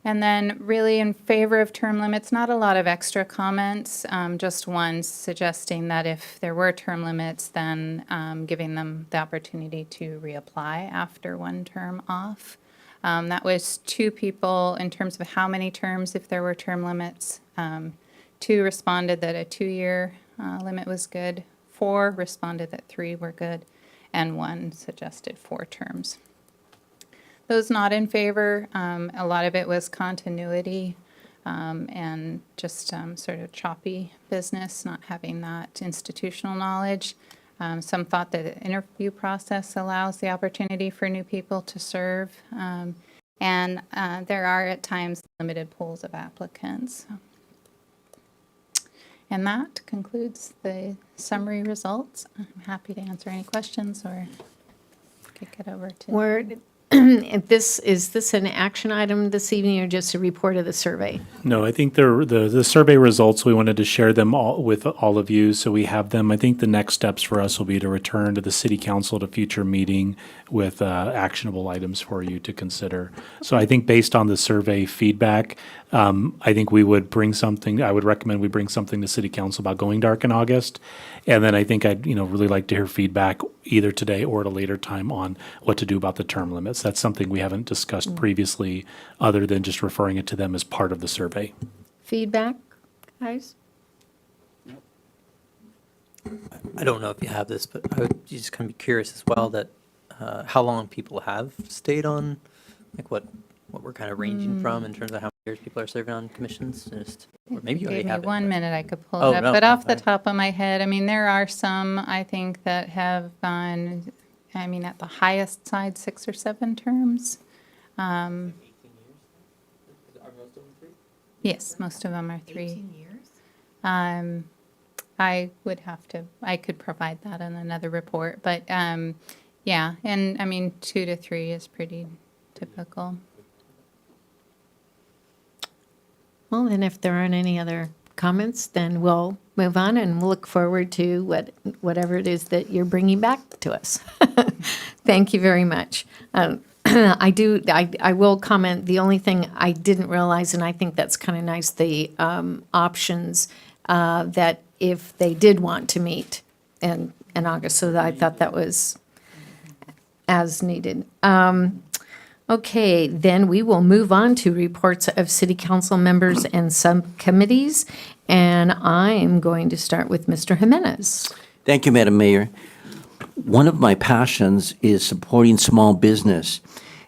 And then really in favor of term limits, not a lot of extra comments, just one suggesting that if there were term limits, then giving them the opportunity to reapply after one term off. That was 2 people in terms of how many terms if there were term limits. 2 responded that a 2-year limit was good. 4 responded that 3 were good. And 1 suggested 4 terms. Those not in favor, a lot of it was continuity and just sort of choppy business, not having that institutional knowledge. Some thought that the interview process allows the opportunity for new people to serve. And there are at times limited pools of applicants. And that concludes the summary results. I'm happy to answer any questions or kick it over to. Is this an action item this evening or just a report of the survey? No, I think the survey results, we wanted to share them all with all of you, so we have them. I think the next steps for us will be to return to the city council at a future meeting with actionable items for you to consider. So I think based on the survey feedback, I think we would bring something, I would recommend we bring something to city council about going dark in August. And then I think I'd really like to hear feedback either today or at a later time on what to do about the term limits. That's something we haven't discussed previously, other than just referring it to them as part of the survey. Feedback, guys? I don't know if you have this, but I would just kind of be curious as well that how long people have stayed on, like what we're kind of ranging from in terms of how many years people are serving on commissions. Or maybe you already Give me have it. 1 minute, I could pull Oh, it up. no, But no, off the fine. top of my head, I mean, there are some, I think, that have gone I mean, at the highest side, 6 or 7 terms. Yes, most of them are 3. 18 years? I could provide that in another report, but yeah, and I mean, 2 to 3 is pretty typical. Well, then if there aren't any other comments, then we'll move on and we'll look forward to whatever it is that you're bringing back to us. Thank you very much. I will comment, the only thing I didn't realize, and I think that's kind of nice, the options that if they did want to meet in August, so I thought that was as needed. Okay, then we will move on to reports of city council members and subcommittees, and I am going to start with Mr. Jimenez. Thank you, Madam Mayor. One of my passions is supporting small business.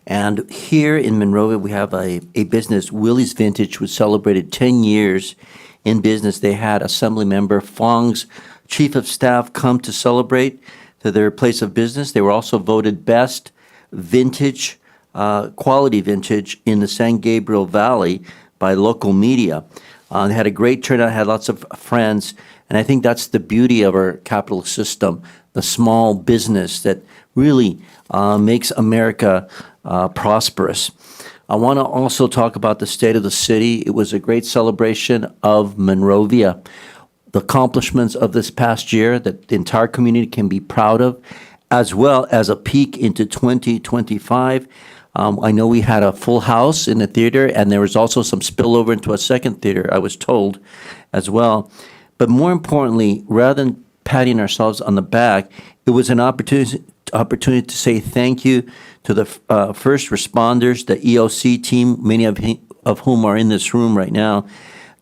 And here in Monrovia, we have a business, Willie's Vintage, which celebrated 10 years in business. They had Assemblymember Fong's chief of staff come to celebrate to their place of business. They were also voted best vintage, quality vintage in the San Gabriel Valley by local media. They had a great turnout, had lots of friends, and I think that's the beauty of our capitalist system, the small business that really makes America prosperous. I want to also talk about the state of the city. It was a great celebration of Monrovia. The accomplishments of this past year that the entire community can be proud of, as well as a peek into 2025. I know we had a full house in the theater, and there was also some spillover into a second theater, I was told, as well. But more importantly, rather than patting ourselves on the back, it was an opportunity to say thank you to the first responders, the EOC team, many of whom are in this room right now,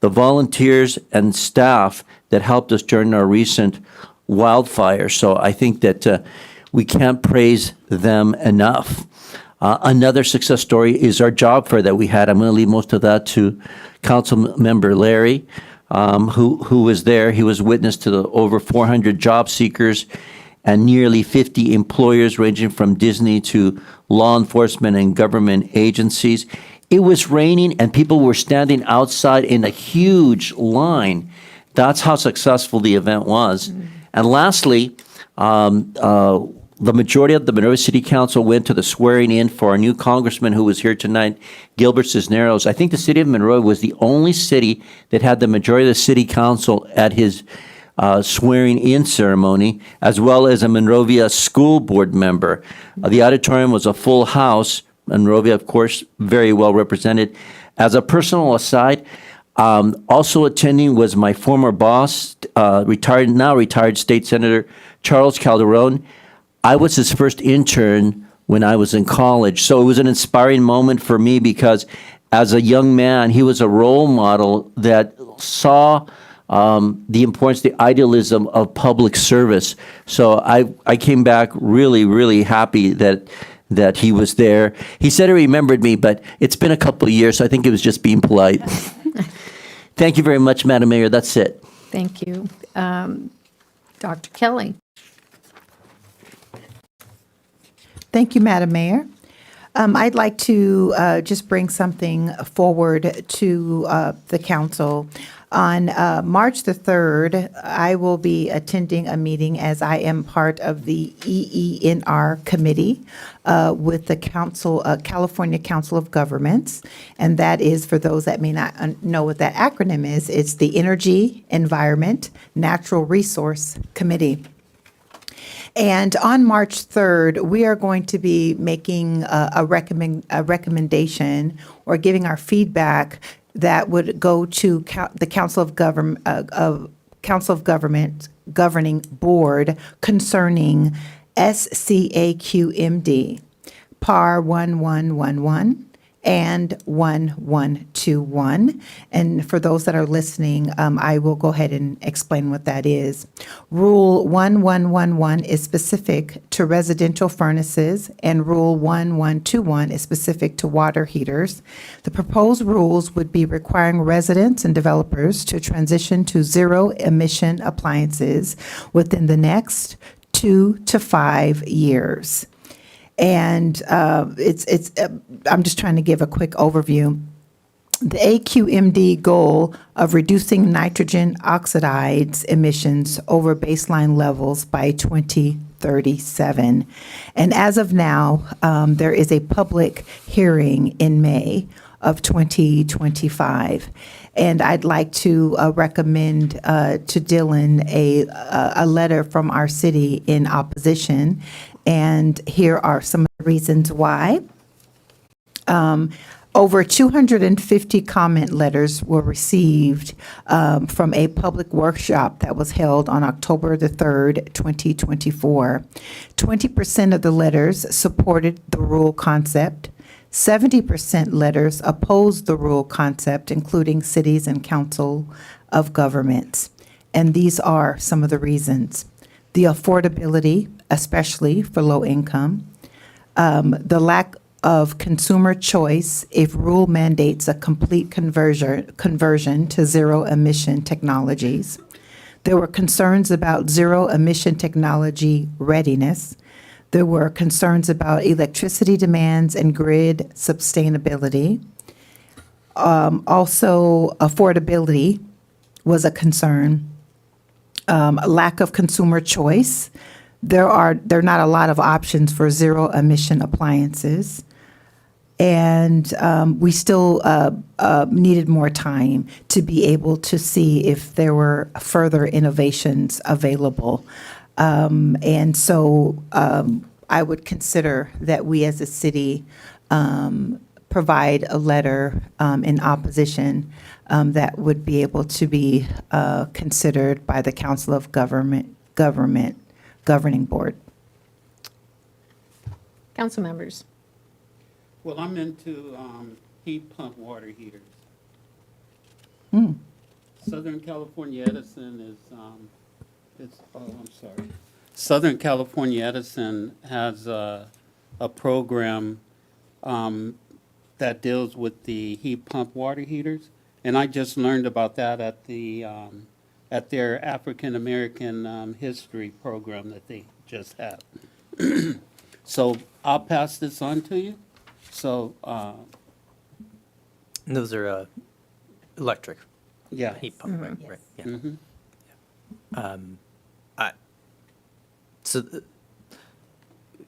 the volunteers and staff that helped us during our recent wildfire. So I think that we can't praise them enough. Another success story is our job fair that we had. I'm going to leave most of that to Council Member Larry, who was there. He was witness to the over 400 job seekers and nearly 50 employers ranging from Disney to law enforcement and government agencies. It was raining and people were standing outside in a huge line. That's how successful the event was. And lastly, the majority of the Monrovia City Council went to the swearing in for our new congressman who was here tonight, Gilbert Cisneros. I think the city of Monrovia was the only city that had the majority of the city council at his swearing in ceremony, as well as a Monrovia school board member. The auditorium was a full house. Monrovia, of course, very well represented. As a personal aside, also attending was my former boss, now retired State Senator Charles Calderon. I was his first intern when I was in college, so it was an inspiring moment for me because as a young man, he was a role model that saw the importance, the idealism of public service. So I came back really, really happy that he was there. He said he remembered me, but it's been a couple of years, so I think he was just being polite. Thank you very much, Madam Mayor. That's it. Thank you. Dr. Kelly. Thank you, Madam Mayor. I'd like to just bring something forward to the council. On March the 3rd, I will be attending a meeting as I am part of the EENR committee with the California Council of Governments. And that is, for those that may not know what that acronym is, it's the Energy, Environment, Natural Resource Committee. And on March 3rd, we are going to be making a recommendation or giving our feedback that would go to the Council of Government Governing Board concerning SCAQMD, PAR 1111 and 1121. And for those that are listening, I will go ahead and explain what that is. Rule 1111 is specific to residential furnaces, and Rule 1121 is specific to water heaters. The proposed rules would be requiring residents and developers to transition to zero-emission appliances within the next 2 to 5 years. And I'm just trying to give a quick overview. The AQMD goal of reducing nitrogen oxides emissions over baseline levels by 2037. And as of now, there is a public hearing in May of 2025. And I'd like to recommend to Dylan a letter from our city in opposition. And here are some of the reasons why. Over 250 comment letters were received from a public workshop that was held on October the 3rd, 2024. 20% of the letters supported the rule concept. 70% letters opposed the rule concept, including cities and council of governments. And these are some of the reasons. The affordability, especially for low income. The lack of consumer choice if rule mandates a complete conversion to zero-emission technologies. There were concerns about zero-emission technology readiness. There were concerns about electricity demands and grid sustainability. Also, affordability was a concern. Lack of consumer choice. There are not a lot of options for zero-emission appliances. And we still needed more time to be able to see if there were further innovations available. And so I would consider that we as a city provide a letter in opposition that would be able to be considered by the Council of Government Governing Board. Council members. Well, I'm into heat pump water heaters. Southern California Edison is, Southern California Edison has a program that deals with the heat pump water heaters. And I just learned about that at their African American history program that they just had. So I'll pass this on to you. So, Those are electric. Yeah. Heat pump, right? Yes. Right. Yeah. mhm. So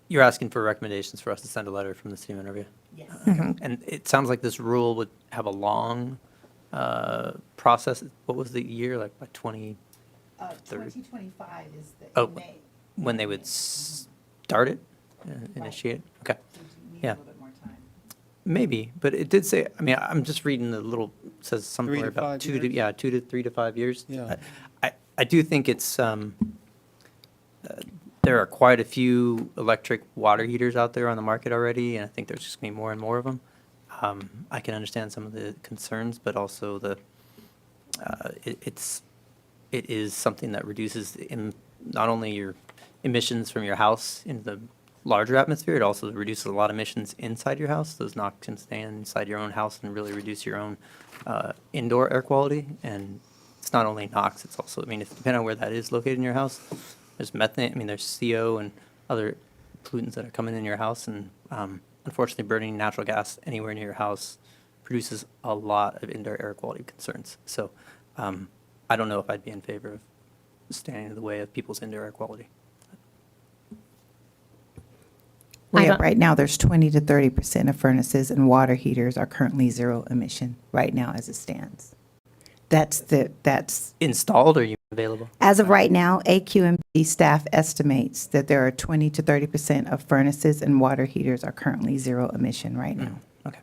you're asking for recommendations for us to send a letter from the city of Monrovia? Yes. And it sounds like this rule would have a long process. What was the year, like by 2030? 2025 is the Oh, when they would start it, initiate it? Okay. Yeah. Maybe, but it did say, I mean, I'm just reading the little, says 3 somewhere to about 5 years? 2 to 3 to 5 years. Yeah. I do think it's, there are quite a few electric water heaters out there on the market already, and I think there's just going to be more and more of them. I can understand some of the concerns, but also it is something that reduces not only your emissions from your house into the larger atmosphere, it also reduces a lot of emissions inside your house. Those NOx can stay inside your own house and really reduce your own indoor air quality. And it's not only NOx, it's also, I mean, depending on where that is located in your house, there's methane, I mean, there's CO and other pollutants that are coming in your house. And unfortunately, burning natural gas anywhere near your house produces a lot of indoor air quality concerns. So I don't know if I'd be in favor of standing in the way of people's indoor air quality. Right now, there's 20 to 30% of furnaces and water heaters are currently zero emission right now as it stands. That's installed or you available? As of right now, AQMD staff estimates that there are 20 to 30% of furnaces and water heaters are currently zero emission right now. Okay.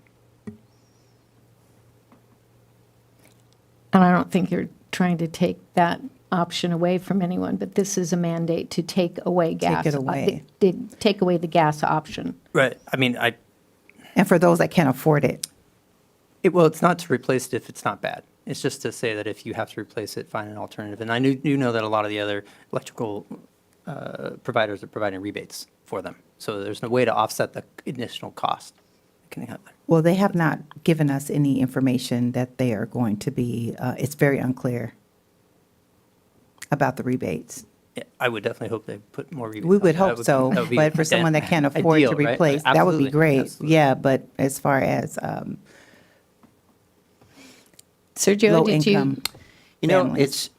And I don't think you're trying to take that option away from anyone, but this is a mandate to take away gas. Take it away. Take away the gas option. Right. I mean, And for those that can't afford it. Well, it's not to replace it if it's not bad. It's just to say that if you have to replace it, find an alternative. And I do know that a lot of the other electrical providers are providing rebates for them. So there's no way to offset the additional cost. Well, they have not given us any information that they are going to be, it's very unclear about the rebates. I would definitely hope they put more rebates. We out would there. hope so, that would be but for someone that can't afford to ideal, right? replace, that would be Absolutely, great. absolutely. Yeah, but as far as Sergio, did you? low-income You know, families.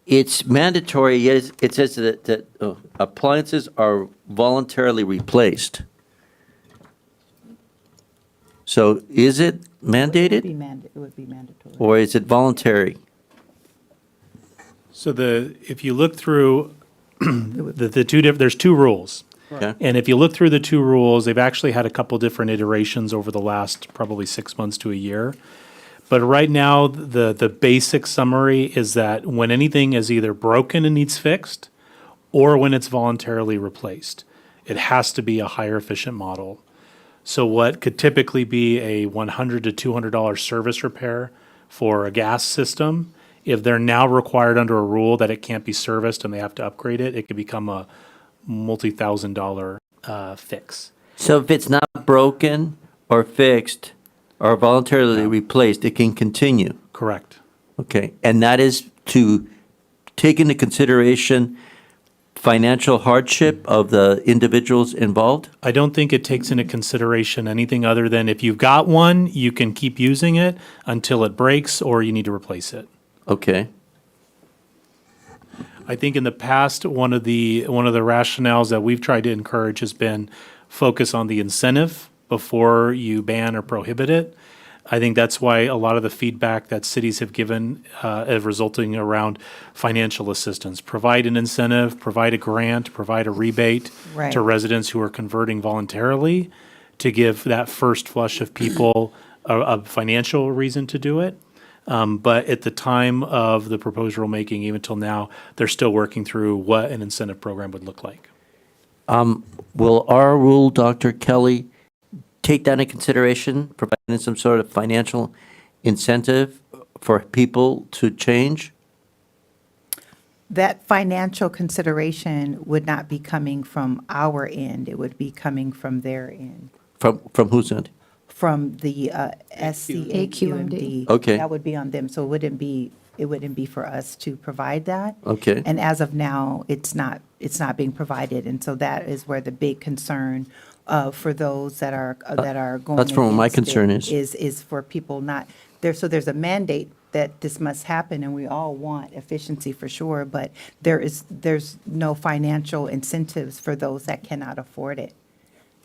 it's mandatory, yet it says that appliances are voluntarily replaced. So is it mandated, It would be mandatory. or is it voluntary? So if you look through the there's two rules. Okay. And if you look through the two rules, they've actually had a couple different iterations over the last probably 6 months to a year. But right now, the basic summary is that when anything is either broken and needs fixed, or when it's voluntarily replaced, it has to be a higher efficient model. So what could typically be a $100 to $200 service repair for a gas system, if they're now required under a rule that it can't be serviced and they have to upgrade it, it could become a multi-$1,000 fix. So if it's not broken or fixed or voluntarily replaced, it can continue? Correct. Okay, and that is to take into consideration financial hardship of the individuals involved? I don't think it takes into consideration anything other than if you've got one, you can keep using it until it breaks or you need to replace it. Okay. I think in the past, one of the rationales that we've tried to encourage has been focus on the incentive before you ban or prohibit it. I think that's why a lot of the feedback that cities have given resulting around financial assistance. Provide an incentive, provide a grant, provide a rebate Right. to residents who are converting voluntarily to give that first flush of people a financial reason to do it. But at the time of the proposed rulemaking, even till now, they're still working through what an incentive program would look like. Will our rule, Dr. Kelly, take that into consideration, providing some sort of financial incentive for people to change? That financial consideration would not be coming from our end, it would be coming from their end, From whose end? from the SCAQMD. Okay. That would be on them, so it wouldn't be for us to provide that. Okay. And as of now, it's not being provided, and so that is where the big concern for those that are going. That's where my against it concern is. Is for people not, so there's a mandate that this must happen, and we all want efficiency for sure, but there's no financial incentives for those that cannot afford it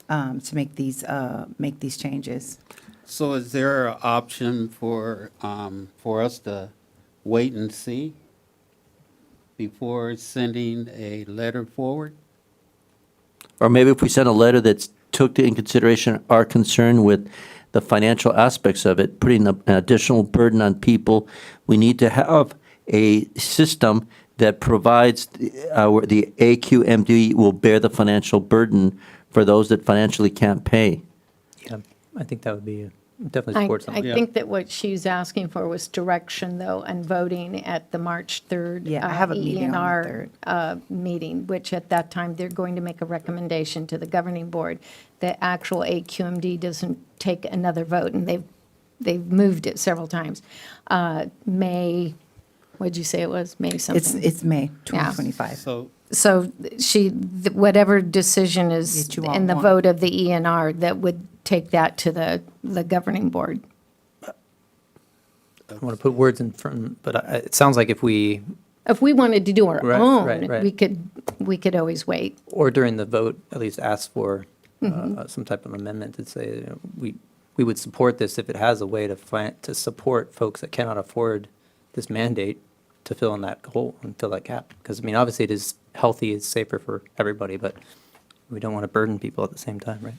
to make these changes. So is there an option for us to wait and see before sending a letter forward? Or maybe if we send a letter that took into consideration our concern with the financial aspects of it, putting an additional burden on people, we need to have a system that provides the AQMD will bear the financial burden for those that financially can't pay. Yeah, I think that would be, definitely I support something. think that what she's asking for was direction, though, and voting at the March 3rd. Yeah, I have a meeting on the ENR meeting, which at that time, they're going to make a recommendation to the governing board. The actual AQMD doesn't take another vote, and they've moved it several times. May, what'd you say it was? May something? It's May Yeah. 2025. So whatever decision is That you all in the want. vote of the ENR, that would take that to the governing board. I don't want to put words in front, but it sounds like if we, If we wanted to do our Right, own, right, right. we could always wait. or during the vote, at least ask for Mhm. some type of amendment to say, you know, we would support this if it has a way to support folks that cannot afford this mandate to fill in that hole and fill that gap. Because, I mean, obviously it is healthy, it's safer for everybody, but we don't want to burden people at the same time, right?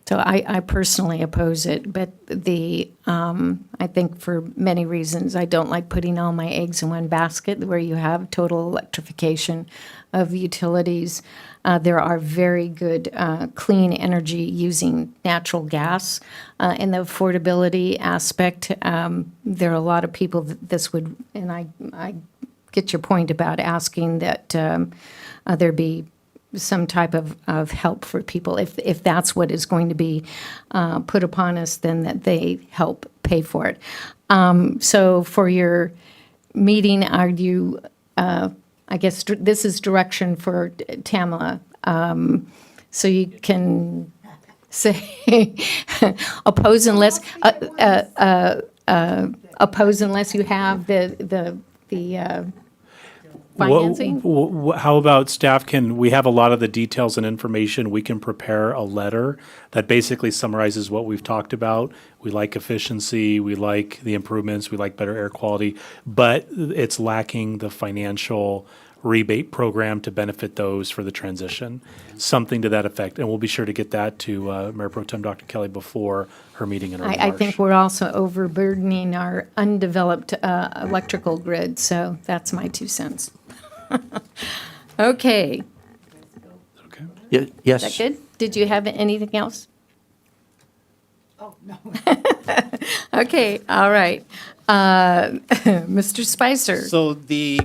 So I personally oppose it, but I think for many reasons, I don't like putting all my eggs in one basket where you have total electrification of utilities. There are very good clean energy using natural gas. In the affordability aspect, there are a lot of people that this would, and I get your point about asking that there be some type of help for people. If that's what is going to be put upon us, then that they help pay for it. So for your meeting, are you, I guess this is direction for Tamala. So you can say oppose unless oppose unless you have the financing. How about staff, we have a lot of the details and information, we can prepare a letter that basically summarizes what we've talked about. We like efficiency, we like the improvements, we like better air quality, but it's lacking the financial rebate program to benefit those for the transition, something to that effect. And we'll be sure to get that to Mayor Pro Tem Dr. Kelly before her meeting in early March. I think we're also overburdening our undeveloped electrical grid, so that's my 2 cents. Okay. Yes. Is that good? Did you have anything else? Oh, no. Okay, all right. Mr. Spicer. So the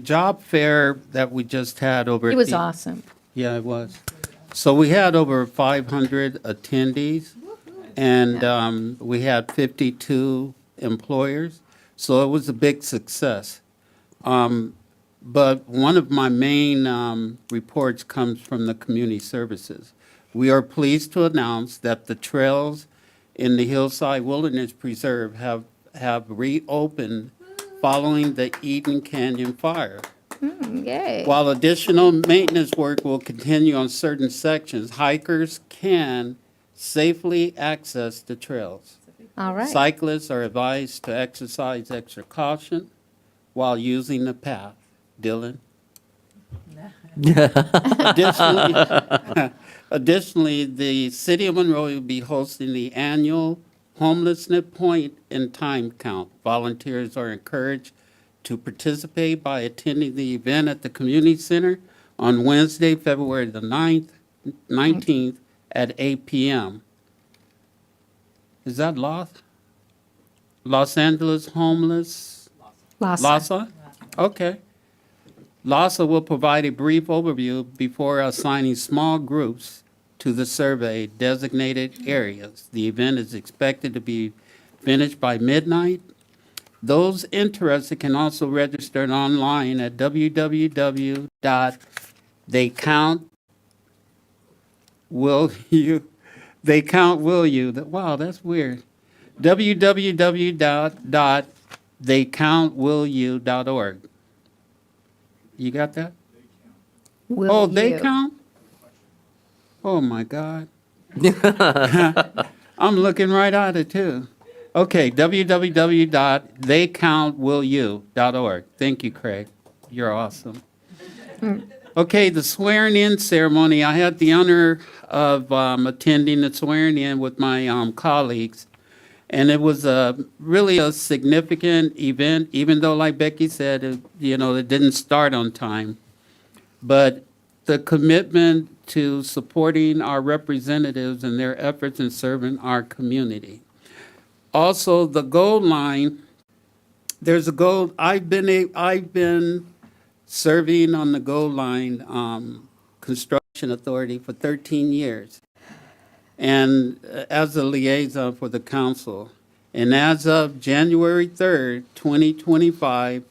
job fair that we just had over. It was awesome. Yeah, it was. So we had over 500 attendees, and we had 52 employers. So it was a big success. But one of my main reports comes from the community services. We are pleased to announce that the trails in the Hillside Wilderness Preserve have reopened following the Eden Canyon fire. Yay. While additional maintenance work will continue on certain sections, hikers can safely access the trails. All right. Cyclists are advised to exercise extra caution while using the path. Dylan? Additionally, the City of Monroe will be hosting the annual Homelessness Point in Time Count. Volunteers are encouraged to participate by attending the event at the Community Center on Wednesday, February the 19th at 8 p.m. Is that Los Angeles Homeless? LASA? Okay. LASA will provide a brief overview before assigning small groups to the survey designated areas. The event is expected to be finished by midnight. Those interested can also register online at www.theycountwillyou. Wow, that's weird. www.theycountwillyou.org. You got that? They count? Oh, my God. I'm looking right at it, too. Okay, www.theycountwillyou.org. Thank you, Craig. You're awesome. Okay, the swearing-in ceremony. I had the honor of attending the swearing-in with my colleagues, and it was really a significant event, even though, like Becky said, it didn't start on time. But the commitment to supporting our representatives and their efforts in serving our community. Also, the goal line, there's a goal, I've been serving on the Gold Line Construction Authority for 13 years, and as a liaison for the council. And as of January 3rd, 2025,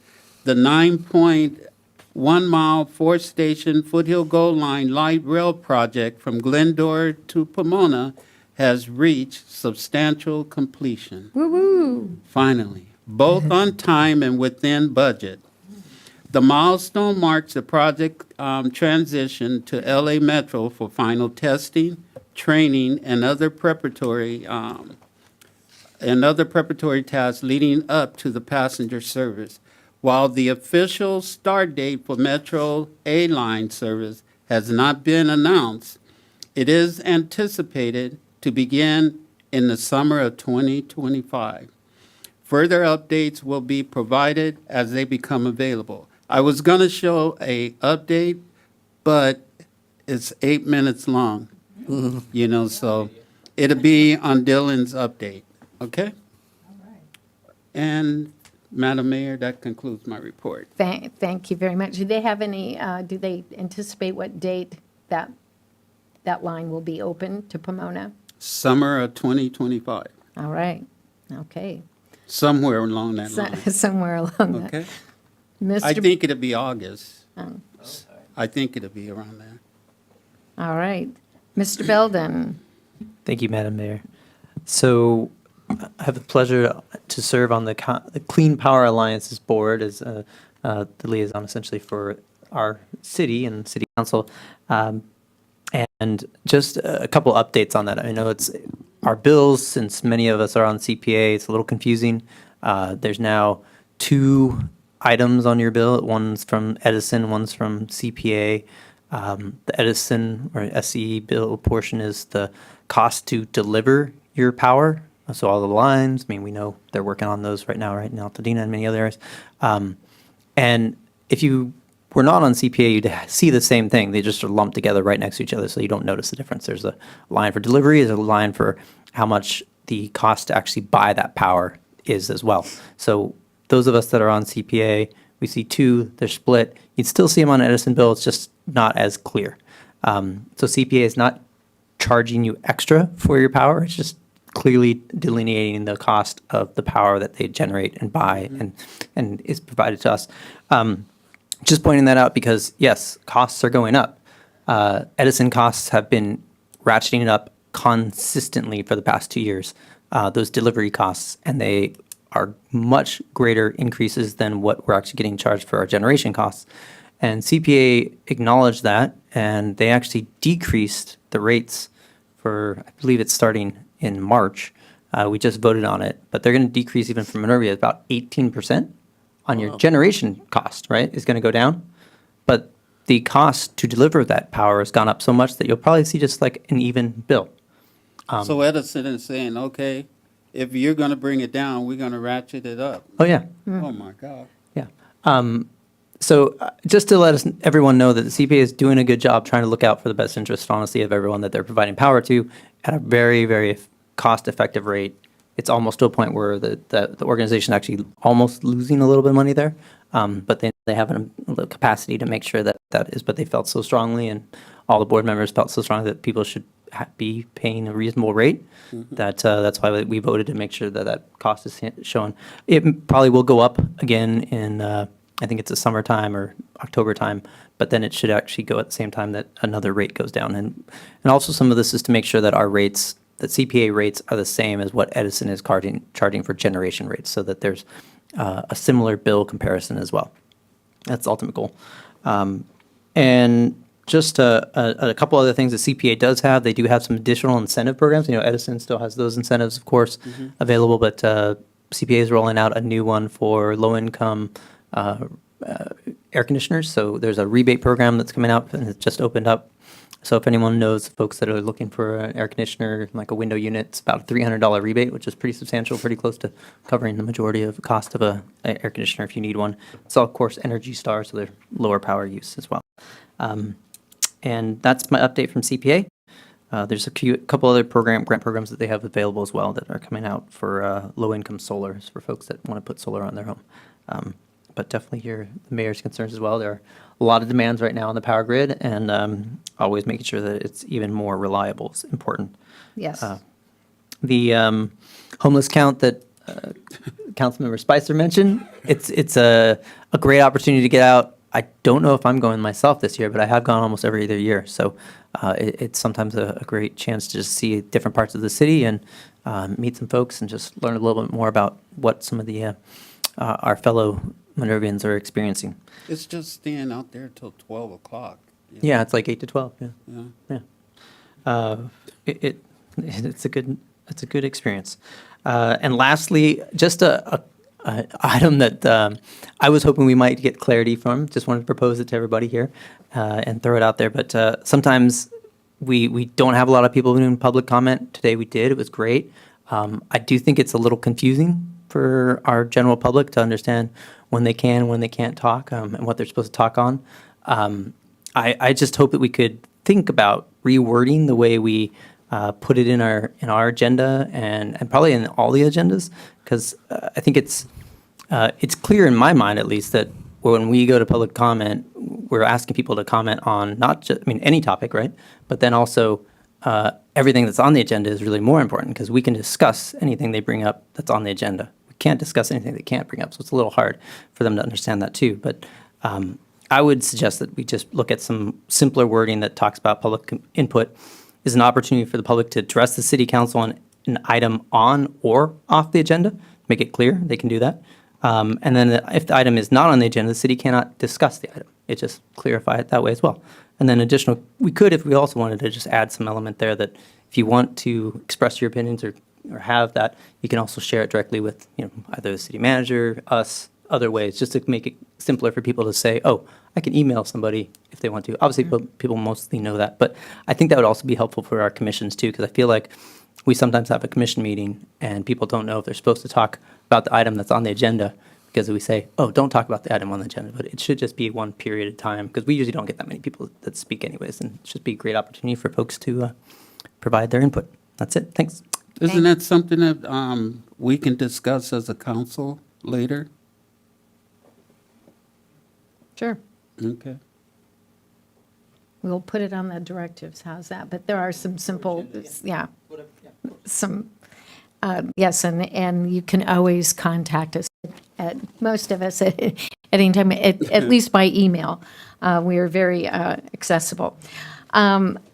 the 9.1 mile, 4-station Foothill Gold Line light rail project from Glendora to Pomona has reached substantial completion. Woo-woo. Finally, both on time and within budget. The milestone marks the project transition to LA Metro for final testing, training, and other preparatory tasks leading up to the passenger service. While the official start date for Metro A-Line service has not been announced, it is anticipated to begin in the summer of 2025. Further updates will be provided as they become available. I was going to show a update, but it's 8 minutes long, so it'll be on Dylan's update, okay? And Madam Mayor, that concludes my report. Thank you very much. Do they have any, do they anticipate what date that line will be open to Pomona? Summer of 2025, All right, okay. somewhere along that line. Somewhere along that. Okay? I Mr. think it'll be August. Oh, I think it'll be around there. all right. Mr. Belden, Thank you, Madam Mayor. So I have the pleasure to serve on the Clean Power Alliance's board as the liaison essentially for our city and city council. And just a couple updates on that. I know it's our bills, since many of us are on CPA, it's a little confusing. There's now 2 items on your bill. One's from Edison, one's from CPA. The Edison or SCE bill portion is the cost to deliver your power. So all the lines, I mean, we know they're working on those right now, right in Altadena and many other areas. And if you were not on CPA, you'd see the same thing. They just are lumped together right next to each other, so you don't notice the difference. There's a line for delivery, there's a line for how much the cost to actually buy that power is as well. So those of us that are on CPA, we see 2, they're split. You'd still see them on Edison bill, it's just not as clear. So CPA is not charging you extra for your power, it's just clearly delineating the cost of the power that they generate and buy and is provided to us. Just pointing that out because, yes, costs are going up. Edison costs have been ratcheting up consistently for the past 2 years, those delivery costs, and they are much greater increases than what we're actually getting charged for our generation costs. And CPA acknowledged that, and they actually decreased the rates for, I believe it's starting in March. We just voted on it, but they're going to decrease even for Monrovia about 18% on your generation cost, right, is going to go down. But the cost to deliver that power has gone up so much that you'll probably see just like an even bill. So Edison is saying, okay, if you're going to bring it down, we're going to ratchet it up. Oh, yeah. Oh, my God. Yeah. So just to let everyone know that the CPA is doing a good job trying to look out for the best interest, honestly, of everyone that they're providing power to at a very, very cost-effective rate. It's almost to a point where the organization actually almost losing a little bit of money there, but they have the capacity to make sure that that is. But they felt so strongly, and all the board members felt so strongly that people should be paying a reasonable rate. That that's why we voted to make sure that that cost is shown. It probably will go up again in I think it's a summertime or October time, but then it should actually go at the same time that another rate goes down. And also some of this is to make sure that our rates, that CPA rates are the same as what Edison is charging for generation rates, so that there's a similar bill comparison as well. That's the ultimate goal. And just a couple other things that CPA does have. They do have some additional incentive programs. You know, Edison still has those incentives, of course, available, but CPA is rolling out a new one for low-income air conditioners. So there's a rebate program that's coming out, and it's just opened up. So if anyone knows folks that are looking for an air conditioner, like a window unit, it's about a $300 rebate, which is pretty substantial, pretty close to covering the majority of the cost of a air conditioner if you need one. It's all, of course, Energy Star, so they're lower power use as well. And that's my update from CPA. There's a couple other grant programs that they have available as well that are coming out for low-income solar, for folks that want to put solar on their home. But definitely hear the mayor's concerns as well. There are a lot of demands right now on the power grid, and always making sure that it's even more reliable is important. Yes. The homeless count that Councilmember Spicer mentioned, it's a great opportunity to get out. I don't know if I'm going myself this year, but I have gone almost every other year. So it's sometimes a great chance to just see different parts of the city and meet some folks and just learn a little bit more about what some of the our fellow Monrovians are experiencing. It's just staying out there till 12 o'clock. Yeah, it's like 8 to 12. Yeah. Yeah. It's a good experience. And lastly, just a item that I was hoping we might get clarity from. Just wanted to propose it to everybody here and throw it out there. But sometimes we don't have a lot of people doing public comment. Today we did. It was great. I do think it's a little confusing for our general public to understand when they can, when they can't talk, and what they're supposed to talk on. I just hope that we could think about rewording the way we put it in our agenda and probably in all the agendas, because I think it's it's clear in my mind, at least, that when we go to public comment, we're asking people to comment on not just, any topic, right? But then also everything that's on the agenda is really more important because we can discuss anything they bring up that's on the agenda. We can't discuss anything they can't bring up, so it's a little hard for them to understand that too. But I would suggest that we just look at some simpler wording that talks about public input is an opportunity for the public to address the city council on an item on or off the agenda. Make it clear they can do that. And then if the item is not on the agenda, the city cannot discuss the item. It just clarify it that way as well. And then additional, we could, if we also wanted to just add some element there that if you want to express your opinions or have that, you can also share it directly with, either the city manager, us, other ways, just to make it simpler for people to say, oh, I can email somebody if they want to. Obviously, people mostly know that, but I think that would also be helpful for our commissions too, because I feel like we sometimes have a commission meeting and people don't know if they're supposed to talk about the item that's on the agenda because we say, oh, don't talk about the item on the agenda, but it should just be one period of time because we usually don't get that many people that speak anyways, and it should be a great opportunity for folks to provide their input. That's it. Thanks. Isn't that something that we can discuss as a council later? Sure. Okay. We'll put it on the directives, how's that? But there are some simple, yes, and you can always contact us, most of us at any time, at least by email. We are very accessible.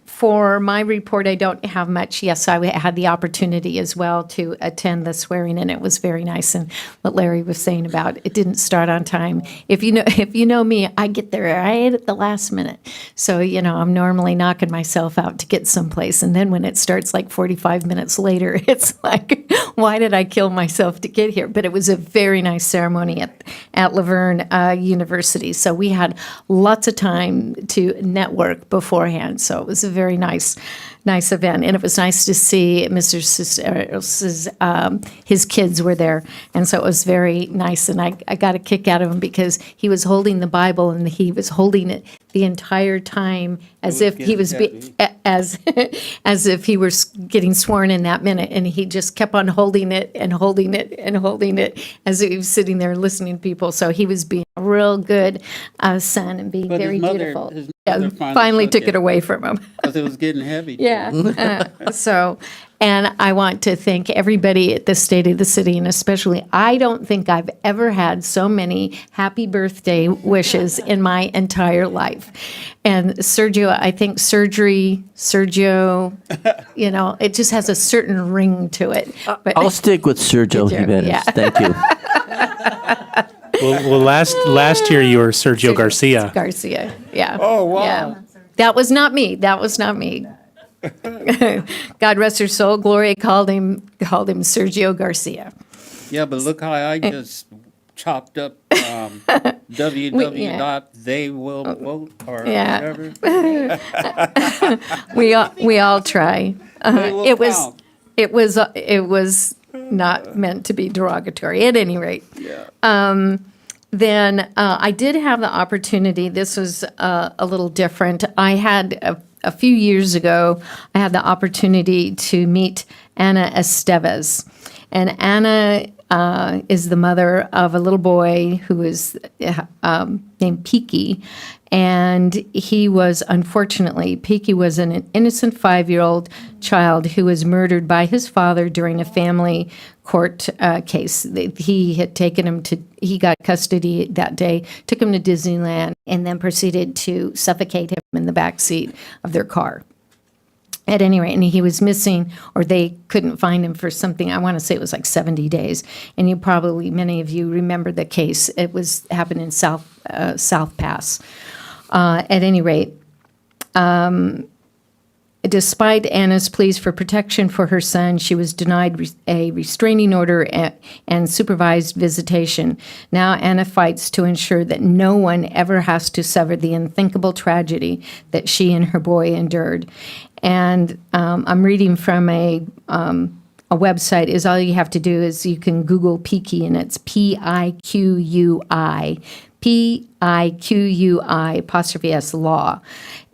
For my report, I don't have much. Yes, I had the opportunity as well to attend the swearing, and it was very nice. And what Larry was saying about it didn't start on time. If you know me, I get there right at the last minute. So I'm normally knocking myself out to get someplace, and then when it starts like 45 minutes later, it's like, why did I kill myself to get here? But it was a very nice ceremony at Laverne University. So we had lots of time to network beforehand. So it was a very nice event, and it was nice to see Mr. Cisneros' his kids were there, and so it was very nice. And I got a kick out of him because he was holding the Bible and he was holding it the entire time as if he was as if he were getting sworn in that minute, and he just kept on holding it and holding it and holding it as he was sitting there listening to people. So he was being a real good son and being very dutiful. His mother finally took it away from him. Because it was getting heavy. Yeah. And I want to thank everybody at the State of the City, and especially, I don't think I've ever had so many happy birthday wishes in my entire life. And Sergio, I think Sergio, it just has a certain ring to it. But I'll stick with Sergio Jimenez. Yeah. Thank you. Well, last year you were Sergio Garcia. Garcia, yeah. Oh, wow. Yeah. That was not me. God rest her soul. Gloria called him Sergio Garcia. Yeah, but look how I just chopped up www.theywillvote or whatever. We all try. It was not meant to be derogatory. At any rate. Yeah. Then I did have the opportunity. This was a little different. I had a few years ago, I had the opportunity to meet Ana Estevez. And Ana is the mother of a little boy who is named Piki. And Piki was an innocent 5-year-old child who was murdered by his father during a family court case. He had taken him he got custody that day, took him to Disneyland, and then proceeded to suffocate him in the back seat of their car. At any rate, and he was missing, or they couldn't find him for something, I want to say it was like 70 days. And many of you remember the case. It happened in South Pass. At any rate, despite Anna's pleas for protection for her son, she was denied a restraining order and supervised visitation. Now Anna fights to ensure that no one ever has to suffer the unthinkable tragedy that she and her boy endured. And I'm reading from a website. All you have to do is you can Google Piki, and it's Piqui, P-I-Q-U-I'(S) law.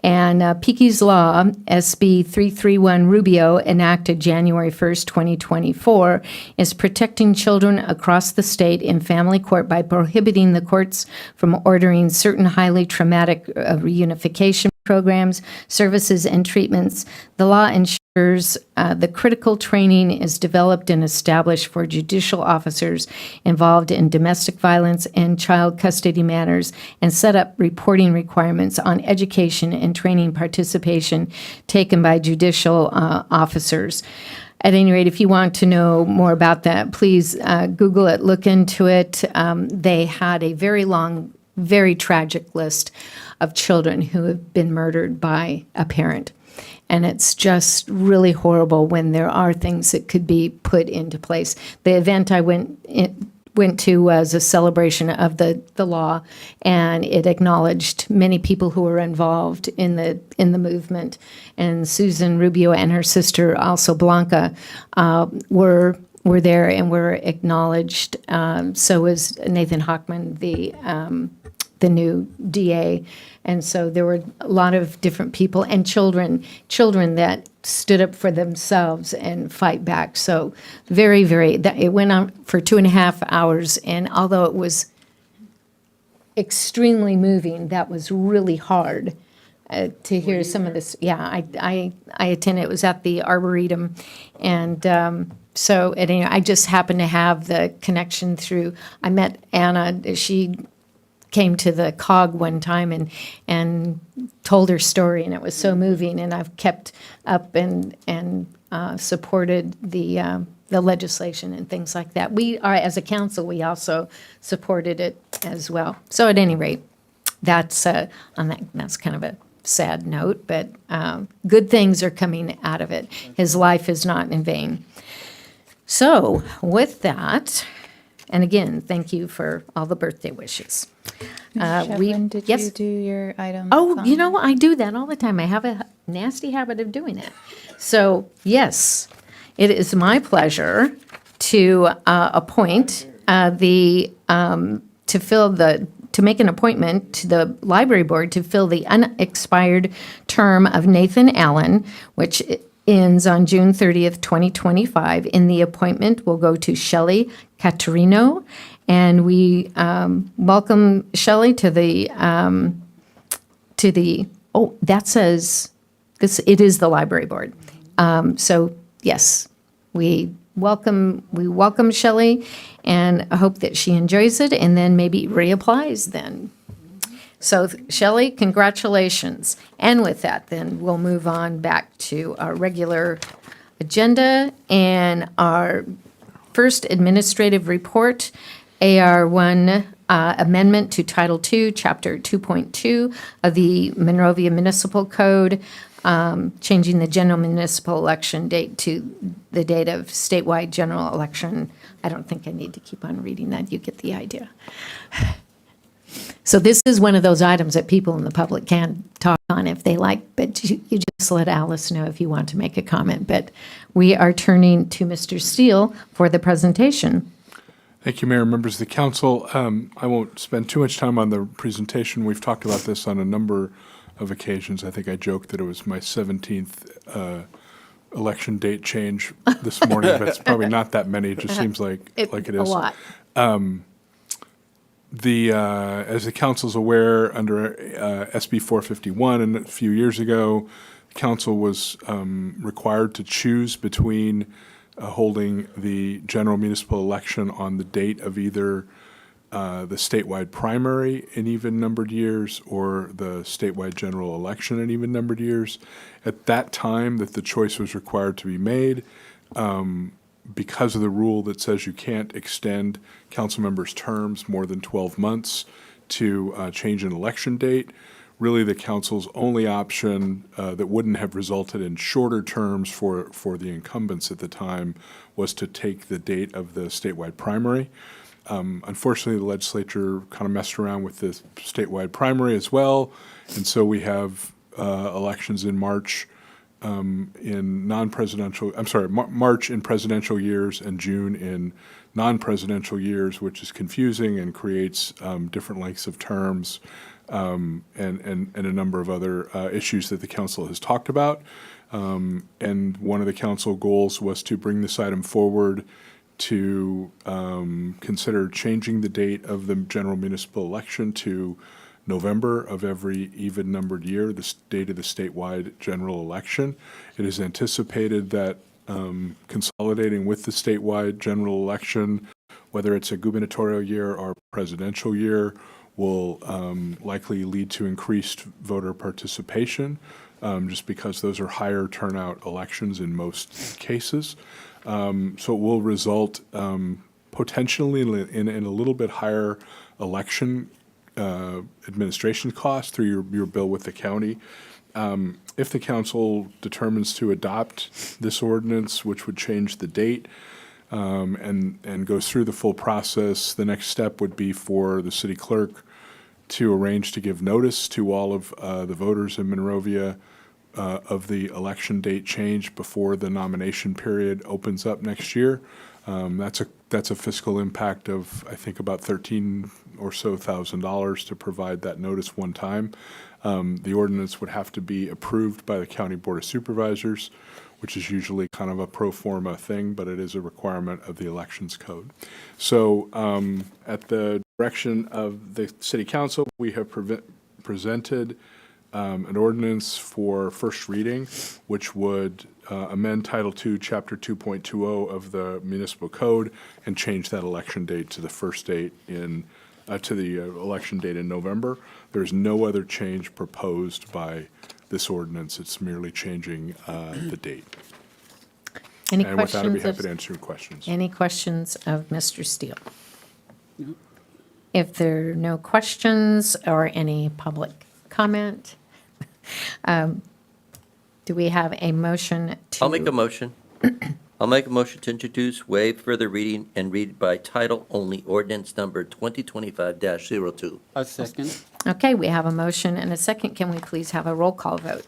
And Peaky's Law, SB 331 Rubio, enacted January 1st, 2024, is protecting children across the state in family court by prohibiting the courts from ordering certain highly traumatic reunification programs, services, and treatments. The law ensures the critical training is developed and established for judicial officers involved in domestic violence and child custody matters, and set up reporting requirements on education and training participation taken by judicial officers. At any rate, if you want to know more about that, please Google it, look into it. They had a very long, very tragic list of children who have been murdered by a parent. And it's just really horrible when there are things that could be put into place. The event I went to was a celebration of the law, and it acknowledged many people who were involved in the movement. And Susan Rubio and her sister, also Blanca, were there and were acknowledged. So was Nathan Hochman, the new DA. And so there were a lot of different people and children that stood up for themselves and fight back. So it went on for 2.5 hours. And although it was extremely moving, that was really hard to hear some of this. Yeah, I attended, it was at the Arboretum. And so anyway, I just happened to have the connection through, I met Anna, she came to the COG one time and told her story, and it was so moving. And I've kept up and supported the legislation and things like that. We are, as a council, we also supported it as well. So at any rate, that's on that. That's kind of a sad note, but good things are coming out of it. His life is not in vain. So with that. And again, thank you for all the birthday wishes. Shevlin, did yes? you do your item? Oh, you know, I do that all the time. I have a nasty habit of doing it. So, yes, it is my pleasure to appoint to make an appointment to the library board to fill the unexpired term of Nathan Allen, which ends on June 30th, 2025. In the appointment will go to Shelley Caterino, and we welcome Shelley to the that says this, it is the library board. So yes, we welcome Shelley, and I hope that she enjoys it and then maybe reapplies then. So Shelley, congratulations. And with that, then we'll move on back to our regular agenda and our first administrative report, AR1 amendment to Title II, Chapter 2.2 of the Monrovia Municipal Code, changing the general municipal election date to the date of statewide general election. I don't think I need to keep on reading that. You get the idea. So this is one of those items that people in the public can talk on if they like, but you just let Alice know if you want to make a comment. But we are turning to Mr. Steele for the presentation. Thank you, Mayor, members of the council. I won't spend too much time on the presentation. We've talked about this on a number of occasions. I think I joked that it was my 17th election date change this morning, but it's probably not that many. It just seems like it is. A lot. As the council's aware, under SB 451, and a few years ago, the council was required to choose between holding the general municipal election on the date of either the statewide primary in even-numbered years or the statewide general election in even-numbered years. At that time that the choice was required to be made, because of the rule that says you can't extend council members' terms more than 12 months to change an election date, really the council's only option that wouldn't have resulted in shorter terms for the incumbents at the time was to take the date of the statewide primary. Unfortunately, the legislature kind of messed around with the statewide primary as well, and so we have elections in March in non-presidential, I'm sorry, March in presidential years and June in non-presidential years, which is confusing and creates different lengths of terms and a number of other issues that the council has talked about. And one of the council goals was to bring this item forward to consider changing the date of the general municipal election to November of every even-numbered year, the date of the statewide general election. It is anticipated that consolidating with the statewide general election, whether it's a gubernatorial year or presidential year, will likely lead to increased voter participation, just because those are higher turnout elections in most cases. So it will result potentially in a little bit higher election administration costs through your bill with the county. If the council determines to adopt this ordinance, which would change the date and goes through the full process, the next step would be for the city clerk to arrange to give notice to all of the voters in Monrovia of the election date change before the nomination period opens up next year. That's a fiscal impact of, I think, about $13,000 or so to provide that notice one time. The ordinance would have to be approved by the County Board of Supervisors, which is usually kind of a pro forma thing, but it is a requirement of the Elections Code. So at the direction of the City Council, we have presented an ordinance for first reading, which would amend Title II, Chapter 2.20 of the Municipal Code and change that election date to the first date to the election date in November. There's no other change proposed by this ordinance. It's merely changing the date. Any And with that, I'd be questions happy of- to answer your questions. Any questions of Mr. Steele? If there are no questions or any public comment, do we have a motion to? I'll make a motion. I'll make a motion to introduce, waive further reading, and read by title only ordinance number 2025-02. A second. Okay, we have a motion and a second. Can we please have a roll call vote?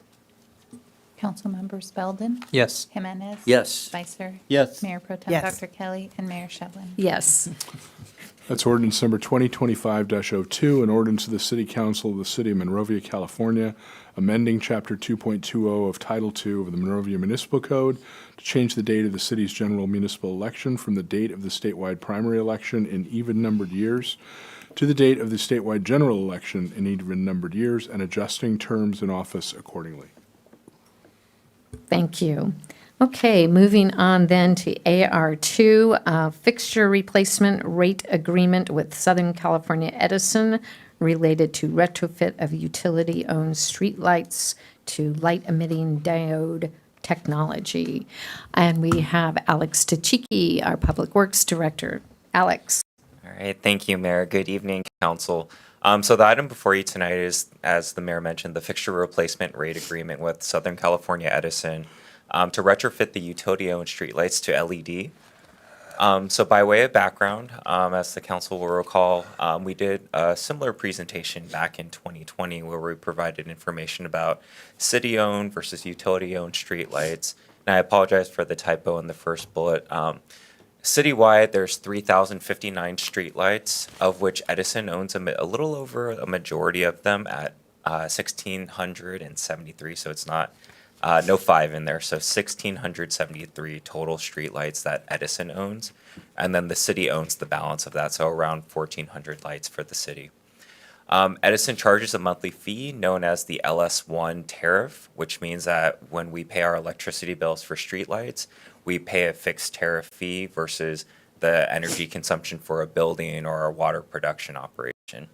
Councilmembers Belden? Yes. Jimenez? Yes. Spicer? Yes. Mayor Pro Tem Yes. Dr. Kelly? And Mayor Shevlin? Yes. That's ordinance number 2025-02, an ordinance of the City Council of the City of Monrovia, California, amending Chapter 2.20 of Title II of the Monrovia Municipal Code to change the date of the city's general municipal election from the date of the statewide primary election in even-numbered years to the date of the statewide general election in even-numbered years, and adjusting terms in office accordingly. Thank you. Okay, moving on then to AR2, fixture replacement rate agreement with Southern California Edison related to retrofit of utility-owned streetlights to light-emitting diode technology. And we have Alex Tachiki, our Public Works Director. Alex. All right, thank you, Mayor. Good evening, Council. So the item before you tonight is, as the Mayor mentioned, the fixture replacement rate agreement with Southern California Edison to retrofit the utility-owned streetlights to LED. So by way of background, as the council will recall, we did a similar presentation back in 2020 where we provided information about city-owned versus utility-owned streetlights. And I apologize for the typo in the first bullet. Citywide, there's 3,059 streetlights, of which Edison owns a little over a majority of them at 1,673. So it's not no 5 in there, so 1,673 total streetlights that Edison owns, and then the city owns the balance of that, so around 1,400 lights for the city. Edison charges a monthly fee known as the LS1 tariff, which means that when we pay our electricity bills for streetlights, we pay a fixed tariff fee versus the energy consumption for a building or a water production operation.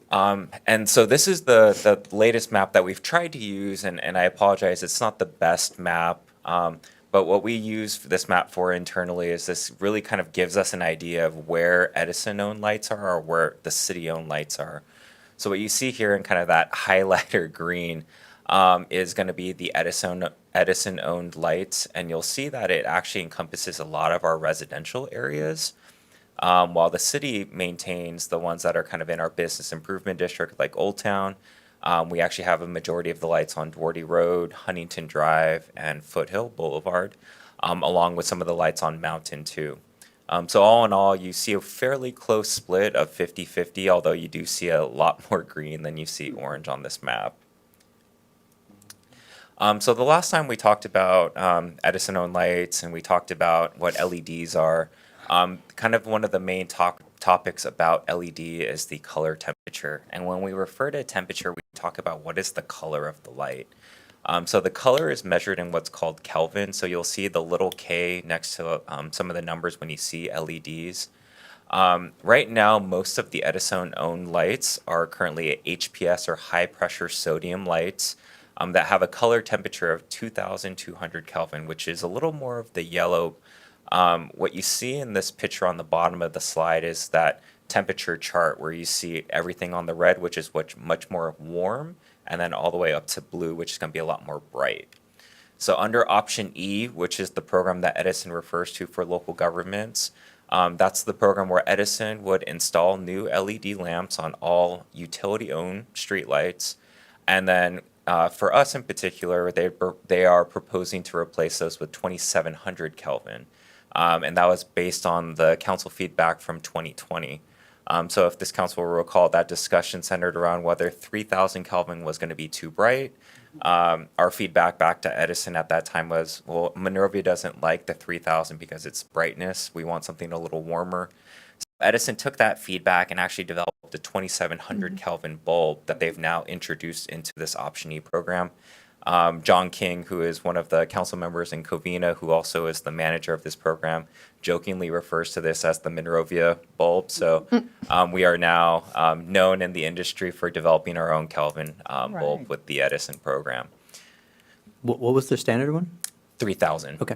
And so this is the latest map that we've tried to use, and I apologize, it's not the best map, but what we use this map for internally is this really kind of gives us an idea of where Edison-owned lights are or where the city-owned lights are. So what you see here in kind of that highlighter green is going to be the Edison-owned lights, and you'll see that it actually encompasses a lot of our residential areas. While the city maintains the ones that are kind of in our business improvement district, like Old Town, We actually have a majority of the lights on Duarte Road, Huntington Drive, and Foothill Boulevard, along with some of the lights on Mountain too. So all in all, you see a fairly close split of 50-50, although you do see a lot more green than you see orange on this map. So the last time we talked about Edison-owned lights and we talked about what LEDs are, kind of one of the main topics about LED is the color temperature. And when we refer to temperature, we talk about what is the color of the light. So the color is measured in what's called Kelvin. So you'll see the little K next to some of the numbers when you see LEDs. Right now, most of the Edison-owned lights are currently HPS or high pressure sodium lights that have a color temperature of 2,200 Kelvin, which is a little more of the yellow. What you see in this picture on the bottom of the slide is that temperature chart where you see everything on the red, which is much more warm, and then all the way up to blue, which is going to be a lot more bright. So under option E, which is the program that Edison refers to for local governments, that's the program where Edison would install new LED lamps on all utility-owned streetlights. And then for us in particular, they are proposing to replace those with 2,700 Kelvin. And that was based on the council feedback from 2020. So if this council will recall, that discussion centered around whether 3,000 Kelvin was going to be too bright. Our feedback back to Edison at that time was, well, Monrovia doesn't like the 3,000 because it's brightness. We want something a little warmer. So Edison took that feedback and actually developed a 2,700 Kelvin bulb that they've now introduced into this Option E program. John King, who is one of the council members in Covina, who also is the manager of this program, jokingly refers to this as the Monrovia bulb. So we are now known in the industry for developing our own Kelvin bulb with the Edison program. What was the standard one? 3,000. Okay.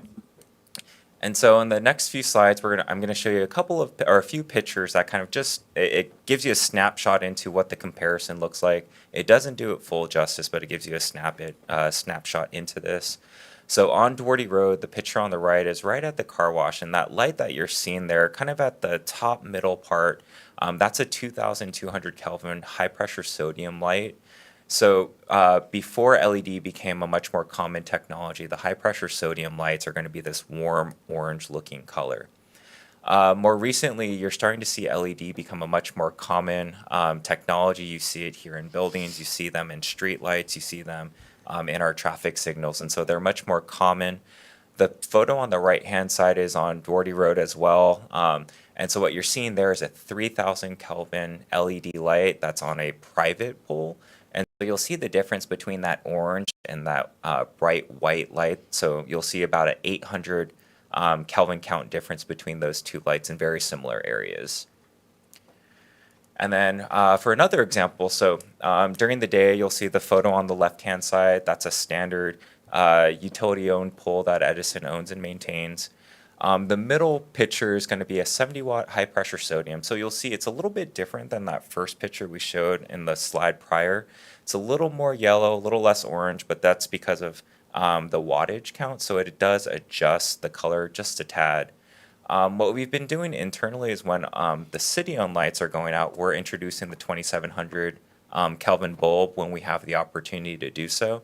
And so in the next few slides, I'm going to show you a few pictures that kind of just, it gives you a snapshot into what the comparison looks like. It doesn't do it full justice, but it gives you a snapshot into this. So on Duarte Road, the picture on the right is right at the car wash, and that light that you're seeing there, kind of at the top middle part, that's a 2,200 Kelvin high pressure sodium light. So before LED became a much more common technology, the high pressure sodium lights are going to be this warm orange looking color. More recently, you're starting to see LED become a much more common technology. You see it here in buildings, you see them in street lights, you see them in our traffic signals, and so they're much more common. The photo on the right-hand side is on Duarte Road as well. And so what you're seeing there is a 3,000 Kelvin LED light that's on a private pole. And so you'll see the difference between that orange and that bright white light. So you'll see about an 800 Kelvin count difference between those two lights in very similar areas. And then for another example, so during the day, you'll see the photo on the left-hand side. That's a standard utility-owned pole that Edison owns and maintains. The middle picture is going to be a 70-watt high-pressure sodium. So you'll see it's a little bit different than that first picture we showed in the slide prior. It's a little more yellow, a little less orange, but that's because of the wattage count. So it does adjust the color just a tad. What we've been doing internally is when the city-owned lights are going out, we're introducing the 2,700 Kelvin bulb when we have the opportunity to do so.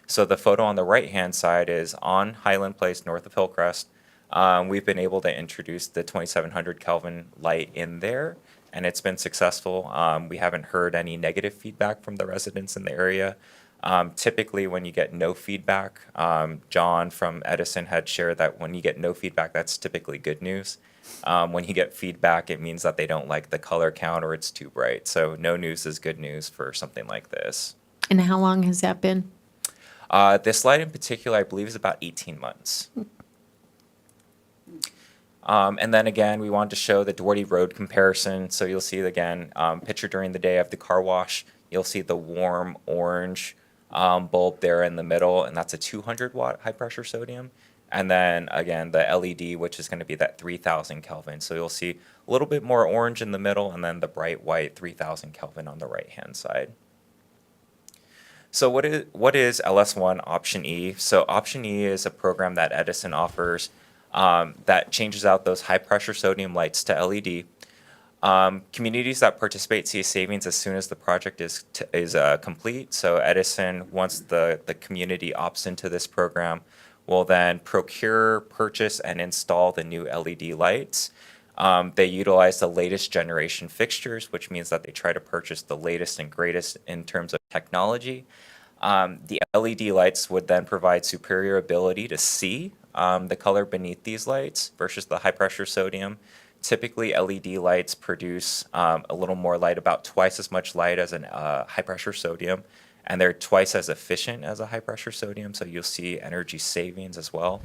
So the photo on the right-hand side is on Highland Place, north of Hillcrest. We've been able to introduce the 2,700 Kelvin light in there, and it's been successful. We haven't heard any negative feedback from the residents in the area. Typically, when you get no feedback, John from Edison had shared that when you get no feedback, that's typically good news. When you get feedback, it means that they don't like the color count or it's too bright. So no news is good news for something like this. And how long has that been? This light in particular, I believe, is about 18 months. And then again, we wanted to show the Duarte Road comparison. So you'll see again, picture during the day of the car wash. You'll see the warm orange bulb there in the middle, and that's a 200-watt high-pressure sodium. And then again, the LED, which is going to be that 3,000 Kelvin. So you'll see a little bit more orange in the middle, and then the bright white 3,000 Kelvin on the right-hand side. So what is LS1 Option E? So Option E is a program that Edison offers that changes out those high-pressure sodium lights to LED. Communities that participate see savings as soon as the project is complete. So Edison, once the community opts into this program, will then procure, purchase, and install the new LED lights. They utilize the latest generation fixtures, which means that they try to purchase the latest and greatest in terms of technology. The LED lights would then provide superior ability to see the color beneath these lights versus the high pressure sodium. Typically, LED lights produce a little more light, about twice as much light as a high pressure sodium, and they're twice as efficient as a high pressure sodium, so you'll see energy savings as well.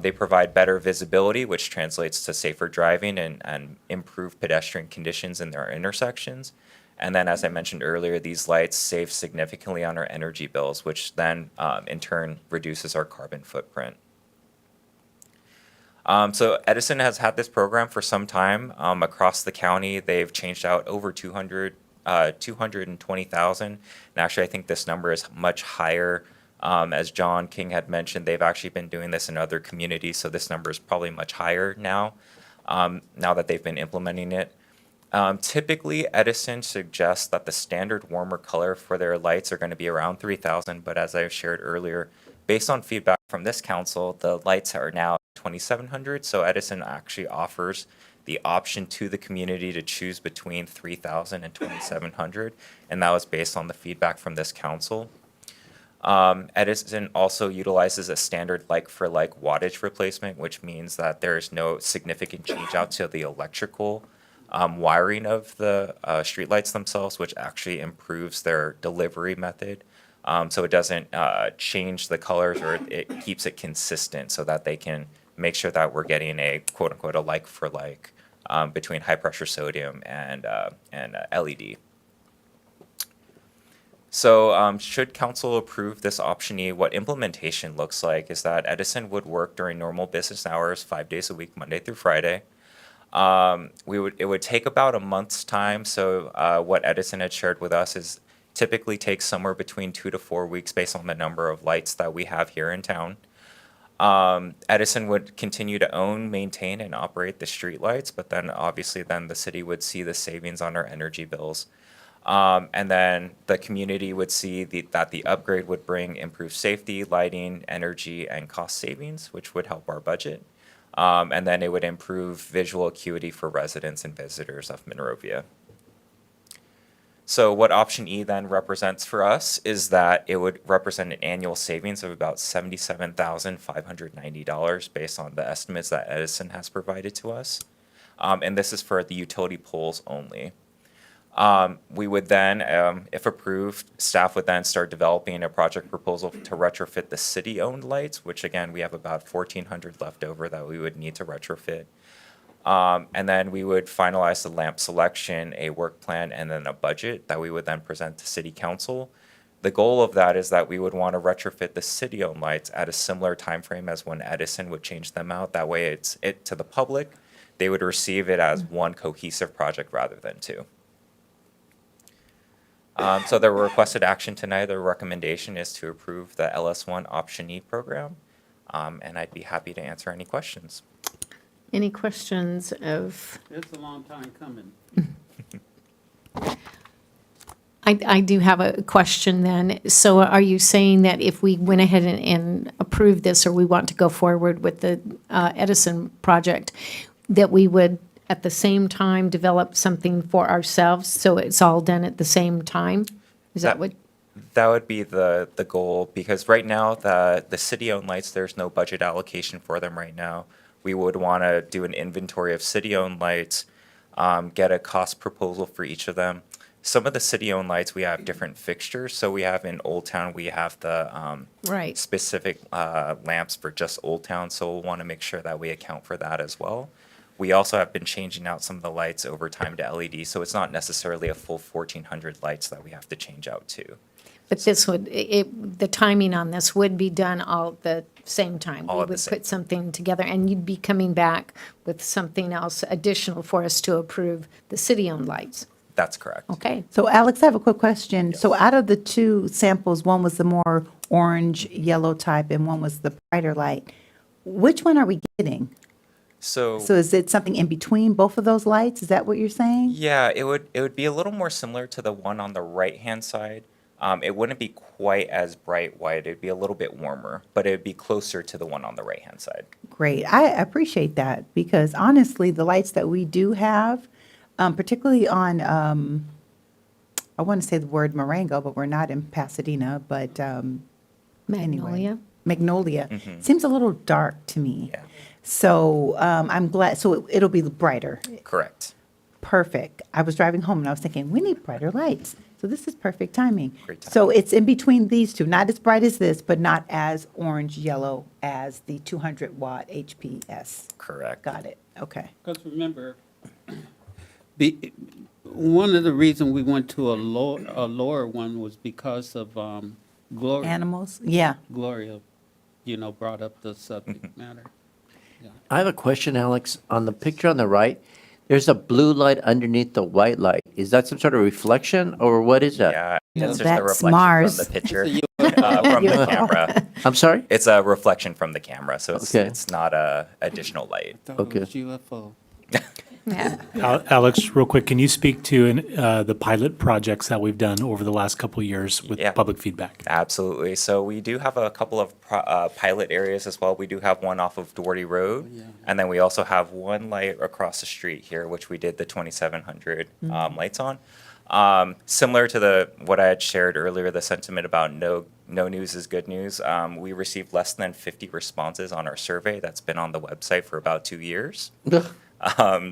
They provide better visibility, which translates to safer driving and improved pedestrian conditions in their intersections. And then, as I mentioned earlier, these lights save significantly on our energy bills, which then in turn reduces our carbon footprint. So Edison has had this program for some time. Across the county, they've changed out over 220,000. And actually, I think this number is much higher. As John King had mentioned, they've actually been doing this in other communities, so this number is probably much higher now, now that they've been implementing it. Typically, Edison suggests that the standard warmer color for their lights are going to be around 3,000, but as I shared earlier, based on feedback from this council, the lights are now 2,700, so Edison actually offers the option to the community to choose between 3,000 and 2,700, and that was based on the feedback from this council. Edison also utilizes a standard like-for-like wattage replacement, which means that there is no significant change out to the electrical wiring of the streetlights themselves, which actually improves their delivery method. So it doesn't change the colors, or it keeps it consistent so that they can make sure that we're getting a quote-unquote a like-for-like between high-pressure sodium and LED. So should council approve this option E, what implementation looks like is that Edison would work during normal business hours, 5 days a week, Monday through Friday. It would take about a month's time. So what Edison had shared with us is typically takes somewhere between 2 to 4 weeks based on the number of lights that we have here in town. Edison would continue to own, maintain, and operate the street lights, but then obviously then the city would see the savings on our energy bills. And then the community would see that the upgrade would bring improved safety, lighting, energy, and cost savings, which would help our budget. And then it would improve visual acuity for residents and visitors of Monrovia. So what option E then represents for us is that it would represent an annual savings of about $77,590 based on the estimates that Edison has provided to us. And this is for the utility poles only. We would then, if approved, staff would then start developing a project proposal to retrofit the city-owned lights, which again, we have about 1,400 left over that we would need to retrofit. And then we would finalize the lamp selection, a work plan, and then a budget that we would then present to City Council. The goal of that is that we would want to retrofit the city-owned lights at a similar time frame as when Edison would change them out. That way it's to the public. They would receive it as one cohesive project rather than two. So the requested action tonight, the recommendation is to approve the LS1 Option E program, and I'd be happy to answer any questions. Any questions of? It's a long time coming. I do have a question then. So are you saying that if we went ahead and approved this, or we want to go forward with the Edison project, that we would at the same time develop something for ourselves, so it's all done at the same time? Is that what? That would be the goal, because right now the city-owned lights, there's no budget allocation for them right now. We would want to do an inventory of city-owned lights, get a cost proposal for each of them. Some of the city-owned lights, we have different fixtures. So we have in Old Town, we have the right. specific lamps for just Old Town, so we'll want to make sure that we account for that as well. We also have been changing out some of the lights over time to LED, so it's not necessarily a full 1,400 lights that we have to change out to. But this would, the timing on this would be done all at the same time. All We at the would same put something together, and you'd be coming back with something else additional for us to approve the city-owned lights. That's correct. Okay. So Alex, I have a quick question. So out of the two samples, one was the more orange, yellow type, and one was the brighter light. Which one are we getting? So is it something in between both of those lights? Is that what you're saying? yeah, it would be a little more similar to the one on the right-hand side. It wouldn't be quite as bright white. It'd be a little bit warmer, but it'd be closer to the one on the right-hand side. Great. I appreciate that because honestly, the lights that we do have, particularly on, I want to say the word Marengo, but we're not in Pasadena, but anyway. Magnolia? Magnolia. Mhm. Seems a little dark to me. So I'm glad, so it'll be brighter. Correct. Perfect. I was driving home and I was thinking, we need brighter lights. So this is perfect timing. Great timing. So it's in between these two, not as bright as this, but not as orange yellow as the 200 watt HPS. Correct. Got it. Okay. Because remember, one of the reasons we went to a lower one was because of Gloria. Animals? Yeah. Gloria, brought up the subject matter. I have a question, Alex. On the picture on the right, there's a blue light underneath the white light. Is that some sort of reflection, or what is that? Yeah, No, it's just a that's reflection Mars. from the picture, from the camera. I'm sorry? It's a reflection from the camera, so it's, Okay. it's not a additional light. Okay. UFO. Alex, real quick, can you speak to the pilot projects that we've done over the last couple of years with Yeah. public feedback? Absolutely. So we do have a couple of pilot areas as well. We do have one off of Doherty Road, and then we also have one light across the street here, which we did the 2700 lights on. Similar to what I had shared earlier, the sentiment about no news is good news. We received less than 50 responses on our survey that's been on the website for about 2 years.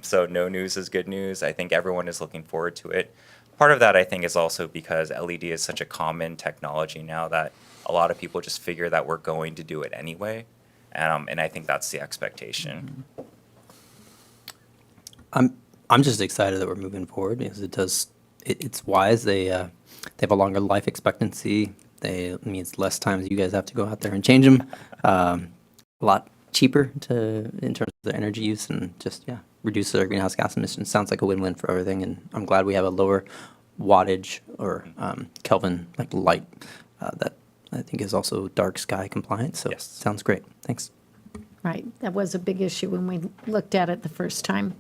So no news is good news. I think everyone is looking forward to it. Part of that, I think, is also because LED is such a common technology now that a lot of people just figure that we're going to do it anyway. And I think that's the expectation. I'm just excited that we're moving forward because it's wise. They have a longer life expectancy. It means less times you guys have to go out there and change them. A lot cheaper in terms of the energy use and just reduce their greenhouse gas emissions. Sounds like a win-win for everything, and I'm glad we have a lower wattage or Kelvin light that I think is also dark sky compliant. So sounds great. Thanks. Right, that was a big issue when we looked at it the first time.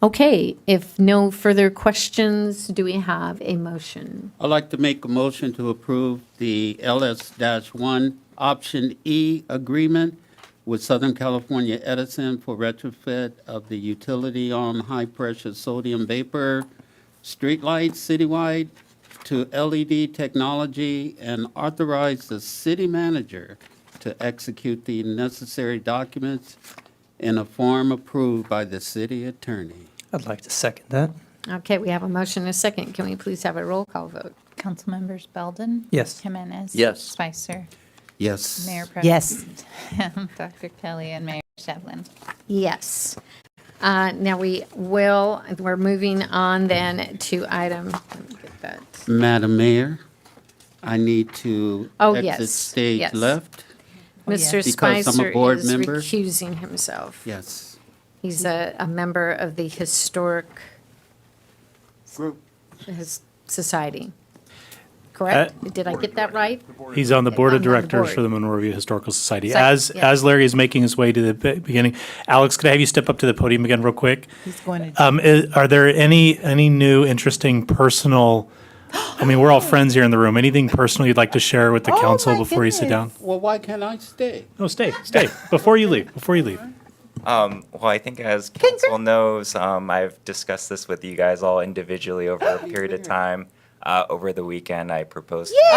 Okay, if no further questions, do we have a motion? I'd like to make a motion to approve the LS-1 Option E agreement with Southern California Edison for retrofit of the utility on high-pressure sodium vapor streetlights citywide to LED technology and authorize the city manager to execute the necessary documents in a form approved by the city attorney. I'd like to second that. Okay, we have a motion and a second. Can we please have a roll call vote? Council members Belden? Yes. Jimenez? Yes. Spicer? Yes. Mayor Pro Yes. Tem Dr. Kelly and Mayor Shevlin. Yes. Now we're moving on then to item, let me get that. Madam Mayor, I need to Oh, exit yes, stage yes. left. Mr. Because I'm a Spicer board is member. recusing himself. Yes. He's a member of the Historic Group. Society. Correct? Did I get that right? He's on the board I'm of on the directors board. for the Monrovia Historical Society. Yes. As Larry is making his way to the beginning, Alex, could I have you step up to the podium again real quick? He's going to. Are there any new interesting personal, I mean, we're all friends here in the room. Anything personal you'd like to share with the Oh, council my before you sit down? Well, why can't I stay? No, stay. Before you leave. Well, I think as council knows, I've discussed this with you guys all individually over a period of time. Over the weekend, I proposed. And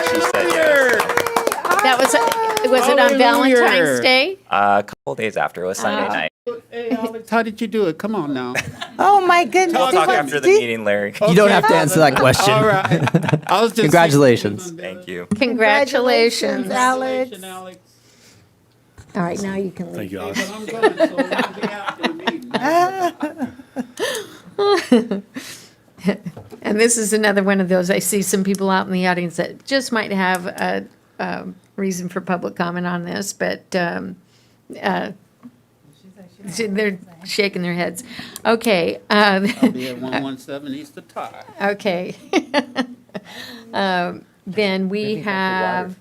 she said yes. That was it on Valentine's Day? A couple days after, it was Sunday night. Hey, Alex, how did you do it? Come on now. Oh, my goodness. We'll talk after the meeting, Larry. You don't have to answer that question. All right. I was just Congratulations. Thank you. Congratulations. Alex. Alex. All right, now you can leave. Thank you, Alex. But I'm going, so it'll be after the meeting. And this is another one of those, I see some people out in the audience that just might have a reason for public comment on this, but they're shaking their heads. Okay. I'll be at 117 East of Tar. Okay. Then we have,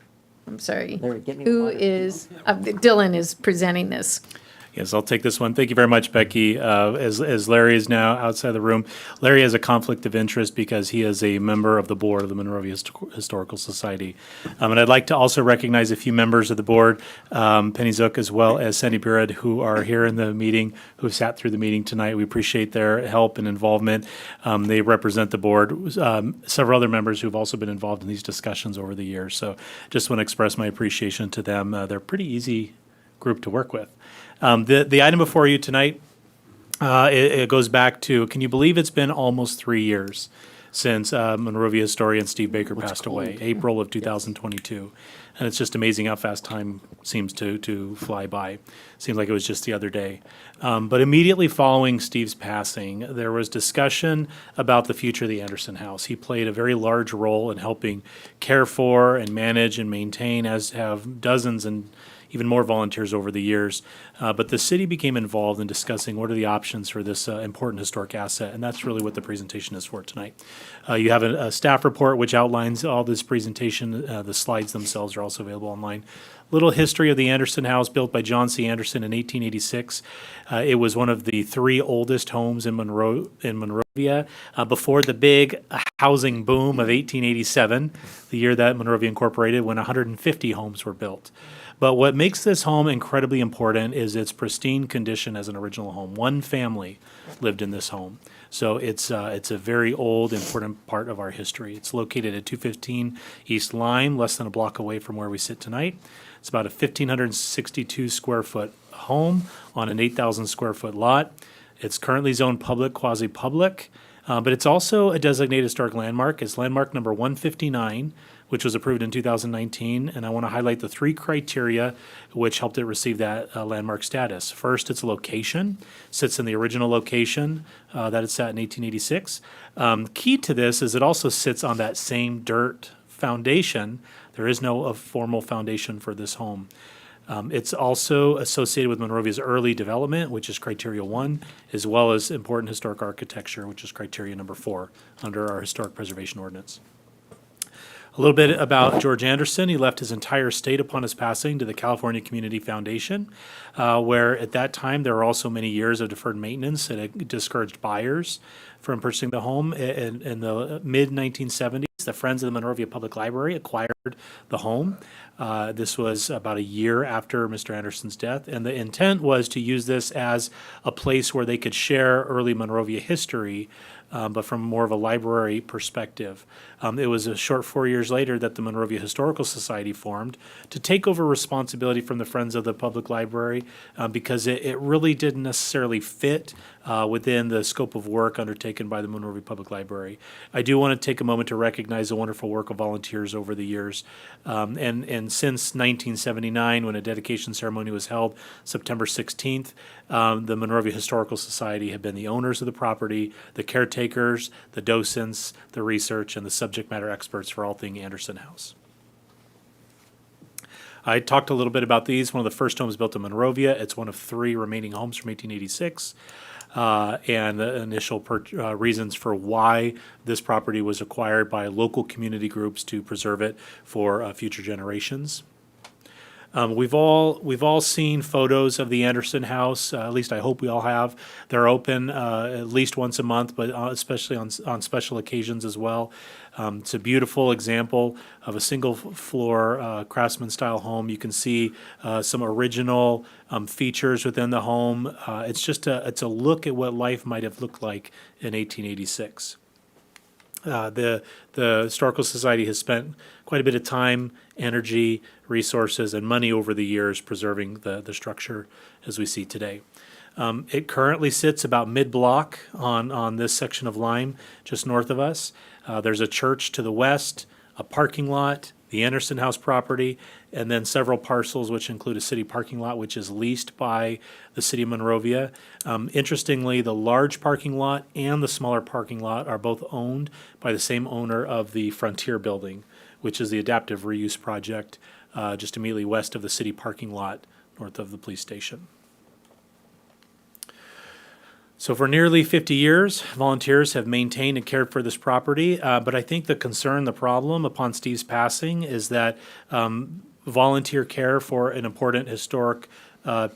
I'm sorry. Larry, get me Who water. is, Dylan is presenting this. Yes, I'll take this one. Thank you very much, Becky. As Larry is now outside the room, Larry has a conflict of interest because he is a member of the board of the Monrovia Historical Society. And I'd like to also recognize a few members of the board, Penny Zook as well as Sandy Burad, who are here in the meeting, who have sat through the meeting tonight. We appreciate their help and involvement. They represent the board. Several other members who have also been involved in these discussions over the years. So just want to express my appreciation to them. They're a pretty easy group to work with. The item before you tonight, it goes back to, can you believe it's been almost 3 years since Monrovia historian Steve Baker passed away, April of 2022. And it's just amazing how fast time seems to fly by. Seems like it was just the other day. But immediately following Steve's passing, there was discussion about the future of the Anderson House. He played a very large role in helping care for and manage and maintain, as have dozens and even more volunteers over the years. But the city became involved in discussing what are the options for this important historic asset, and that's really what the presentation is for tonight. You have a staff report which outlines all this presentation. The slides themselves are also available online. Little history of the Anderson House, built by John C. Anderson in 1886. It was one of the 3 oldest homes in Monrovia before the big housing boom of 1887, the year that Monrovia incorporated, when 150 homes were built. But what makes this home incredibly important is its pristine condition as an original home. One family lived in this home. So it's a very old, important part of our history. It's located at 215 East Lime, less than a block away from where we sit tonight. It's about a 1,562 square foot home on an 8,000 square foot lot. It's currently zoned public, quasi-public, but it's also a designated historic landmark. It's landmark number 159, which was approved in 2019, and I want to highlight the 3 criteria which helped it receive that landmark status. First, its location, sits in the original location that it sat in 1886. Key to this is it also sits on that same dirt foundation. There is no formal foundation for this home. It's also associated with Monrovia's early development, which is criteria 1, as well as important historic architecture, which is criteria number 4 under our historic preservation ordinance. A little bit about George Anderson. He left his entire estate upon his passing to the California Community Foundation, where at that time there were also many years of deferred maintenance that had discouraged buyers from purchasing the home. In the mid-1970s, the Friends of the Monrovia Public Library acquired the home. This was about a year after Mr. Anderson's death, and the intent was to use this as a place where they could share early Monrovia history, but from more of a library perspective. It was a short 4 years later that the Monrovia Historical Society formed to take over responsibility from the Friends of the Public Library, because it really didn't necessarily fit within the scope of work undertaken by the Monrovia Public Library. I do want to take a moment to recognize the wonderful work of volunteers over the years. And since 1979, when a dedication ceremony was held, September 16th, the Monrovia Historical Society have been the owners of the property, the caretakers, the docents, the research, and the subject matter experts for all things Anderson House. I talked a little bit about these. One of the first homes built in Monrovia. It's one of 3 remaining homes from 1886. And the initial reasons for why this property was acquired by local community groups to preserve it for future generations. We've all seen photos of the Anderson House. At least I hope we all have. They're open at least once a month, but especially on special occasions as well. It's a beautiful example of a single floor craftsman style home. You can see some original features within the home. It's a look at what life might have looked like in 1886. The Historical Society has spent quite a bit of time, energy, resources, and money over the years preserving the structure as we see today. It currently sits about mid-block on this section of Lime, just north of us. There's a church to the west, a parking lot, the Anderson House property, and then several parcels which include a city parking lot which is leased by the city of Monrovia. Interestingly, the large parking lot and the smaller parking lot are both owned by the same owner of the Frontier Building, which is the adaptive reuse project just immediately west of the city parking lot north of the police station. So for nearly 50 years, volunteers have maintained and cared for this property, but I think the concern, the problem upon Steve's passing is that volunteer care for an important historic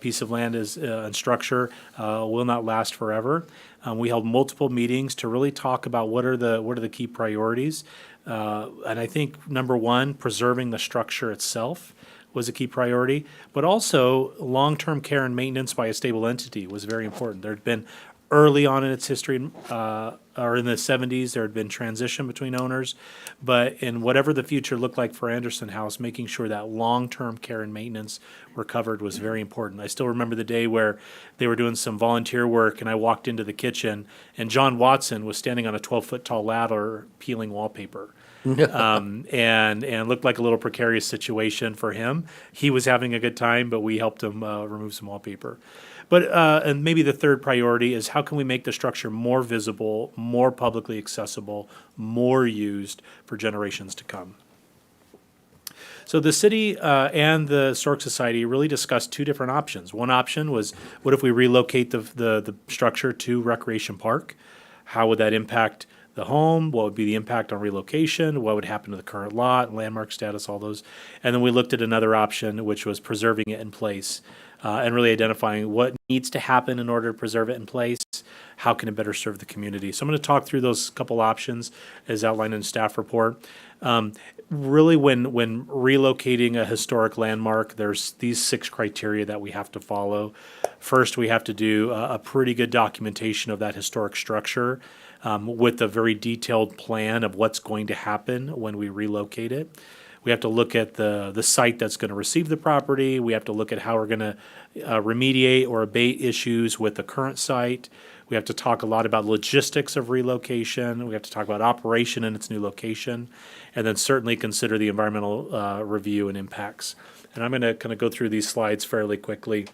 piece of land and structure will not last forever. We held multiple meetings to really talk about what are the key priorities. And I think number one, preserving the structure itself was a key priority, but also long-term care and maintenance by a stable entity was very important. There had been early on in its history, or in the 70s, there had been transition between owners, but in whatever the future looked like for Anderson House, making sure that long-term care and maintenance were covered was very important. I still remember the day where they were doing some volunteer work, and I walked into the kitchen, and John Watson was standing on a 12-foot tall ladder peeling wallpaper. And looked like a little precarious situation for him. He was having a good time, but we helped him remove some wallpaper. But and maybe the third priority is how can we make the structure more visible, more publicly accessible, more used for generations to come. So the city and the Historic Society really discussed two different options. One option was, what if we relocate the structure to Recreation Park? How would that impact the home? What would be the impact on relocation? What would happen to the current lot, landmark status, all those? And then we looked at another option, which was preserving it in place and really identifying what needs to happen in order to preserve it in place. How can it better serve the community? So I'm going to talk through those couple options as outlined in the staff report. Really, when relocating a historic landmark, there's these 6 criteria that we have to follow. First, we have to do a pretty good documentation of that historic structure with a very detailed plan of what's going to happen when we relocate it. We have to look at the site that's going to receive the property. We have to look at how we're going to remediate or abate issues with the current site. We have to talk a lot about logistics of relocation. We have to talk about operation in its new location, and then certainly consider the environmental review and impacts. And I'm going to kind of go through these slides fairly quickly.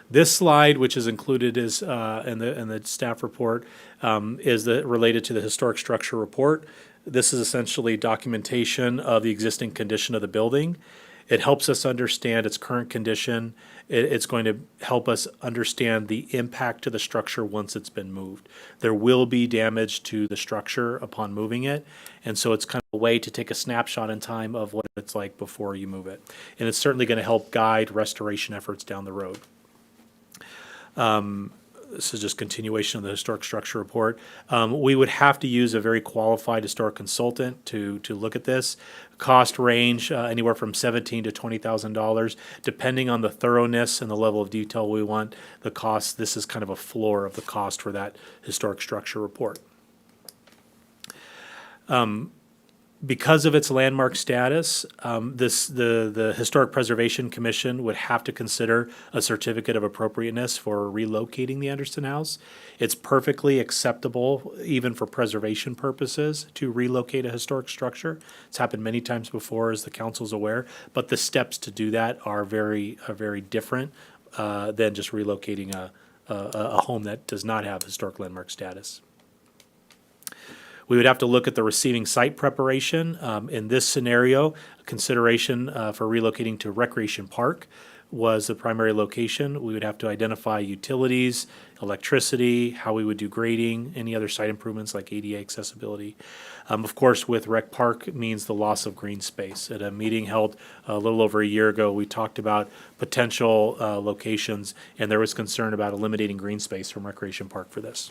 This slide, which is included in the staff report, is related to the historic structure report. This is essentially documentation of the existing condition of the building. It helps us understand its current condition. It's going to help us understand the impact to the structure once it's been moved. There will be damage to the structure upon moving it, and so it's kind of a way to take a snapshot in time of what it's like before you move it. And it's certainly going to help guide restoration efforts down the road. This is just continuation of the historic structure report. We would have to use a very qualified historic consultant to look at this. Cost range anywhere from $17,000 to $20,000, depending on the thoroughness and the level of detail we want. The cost, this is kind of a floor of the cost for that historic structure report. Because of its landmark status, the Historic Preservation Commission would have to consider a certificate of appropriateness for relocating the Anderson House. It's perfectly acceptable, even for preservation purposes, to relocate a historic structure. It's happened many times before, as the council's aware, but the steps to do that are very different than just relocating a home that does not have historic landmark status. We would have to look at the receiving site preparation. In this scenario, consideration for relocating to Recreation Park was the primary location. We would have to identify utilities, electricity, how we would do grading, any other site improvements like ADA accessibility. Of course, with Rec Park means the loss of green space. At a meeting held a little over a year ago, we talked about potential locations, and there was concern about eliminating green space from Recreation Park for this.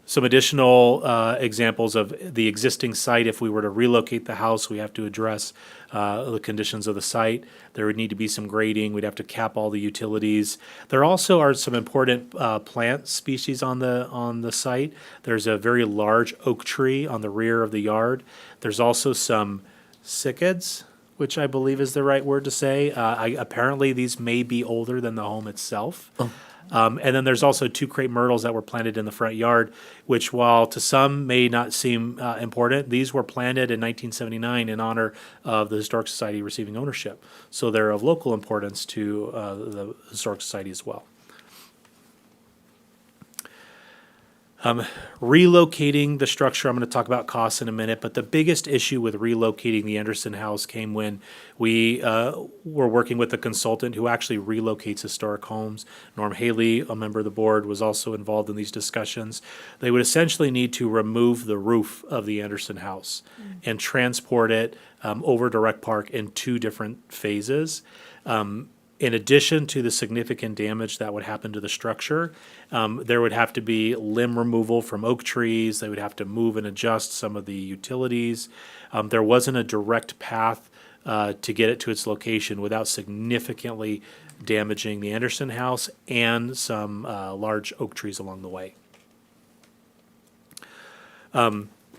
Some additional examples of the existing site. If we were to relocate the house, we have to address the conditions of the site. There would need to be some grading. We'd have to cap all the utilities. There also are some important plant species on the site. There's a very large oak tree on the rear of the yard. There's also some cycads, which I believe is the right word to say. Apparently, these may be older than the home itself. Oh. And then there's also 2 crepe myrtles that were planted in the front yard, which, while to some may not seem important, these were planted in 1979 in honor of the Historic Society receiving ownership. So they're of local importance to the Historic Society as well. Relocating the structure, I'm going to talk about costs in a minute, but the biggest issue with relocating the Anderson House came when we were working with a consultant who actually relocates historic homes. Norm Haley, a member of the board, was also involved in these discussions. They would essentially need to remove the roof of the Anderson House and transport it over to Rec Park in 2 different phases. In addition to the significant damage that would happen to the structure, there would have to be limb removal from oak trees. They would have to move and adjust some of the utilities. There wasn't a direct path to get it to its location without significantly damaging the Anderson House and some large oak trees along the way.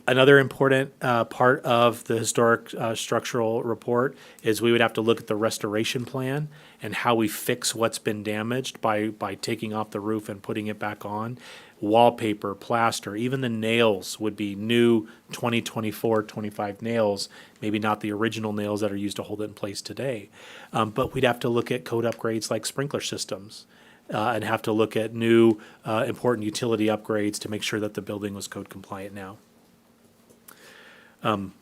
Another important part of the historic structural report is we would have to look at the restoration plan and how we fix what's been damaged by taking off the roof and putting it back on. Wallpaper, plaster, even the nails would be new 2024, 25 nails, maybe not the original nails that are used to hold it in place today. But we'd have to look at code upgrades like sprinkler systems. And have to look at new important utility upgrades to make sure that the building was code compliant now.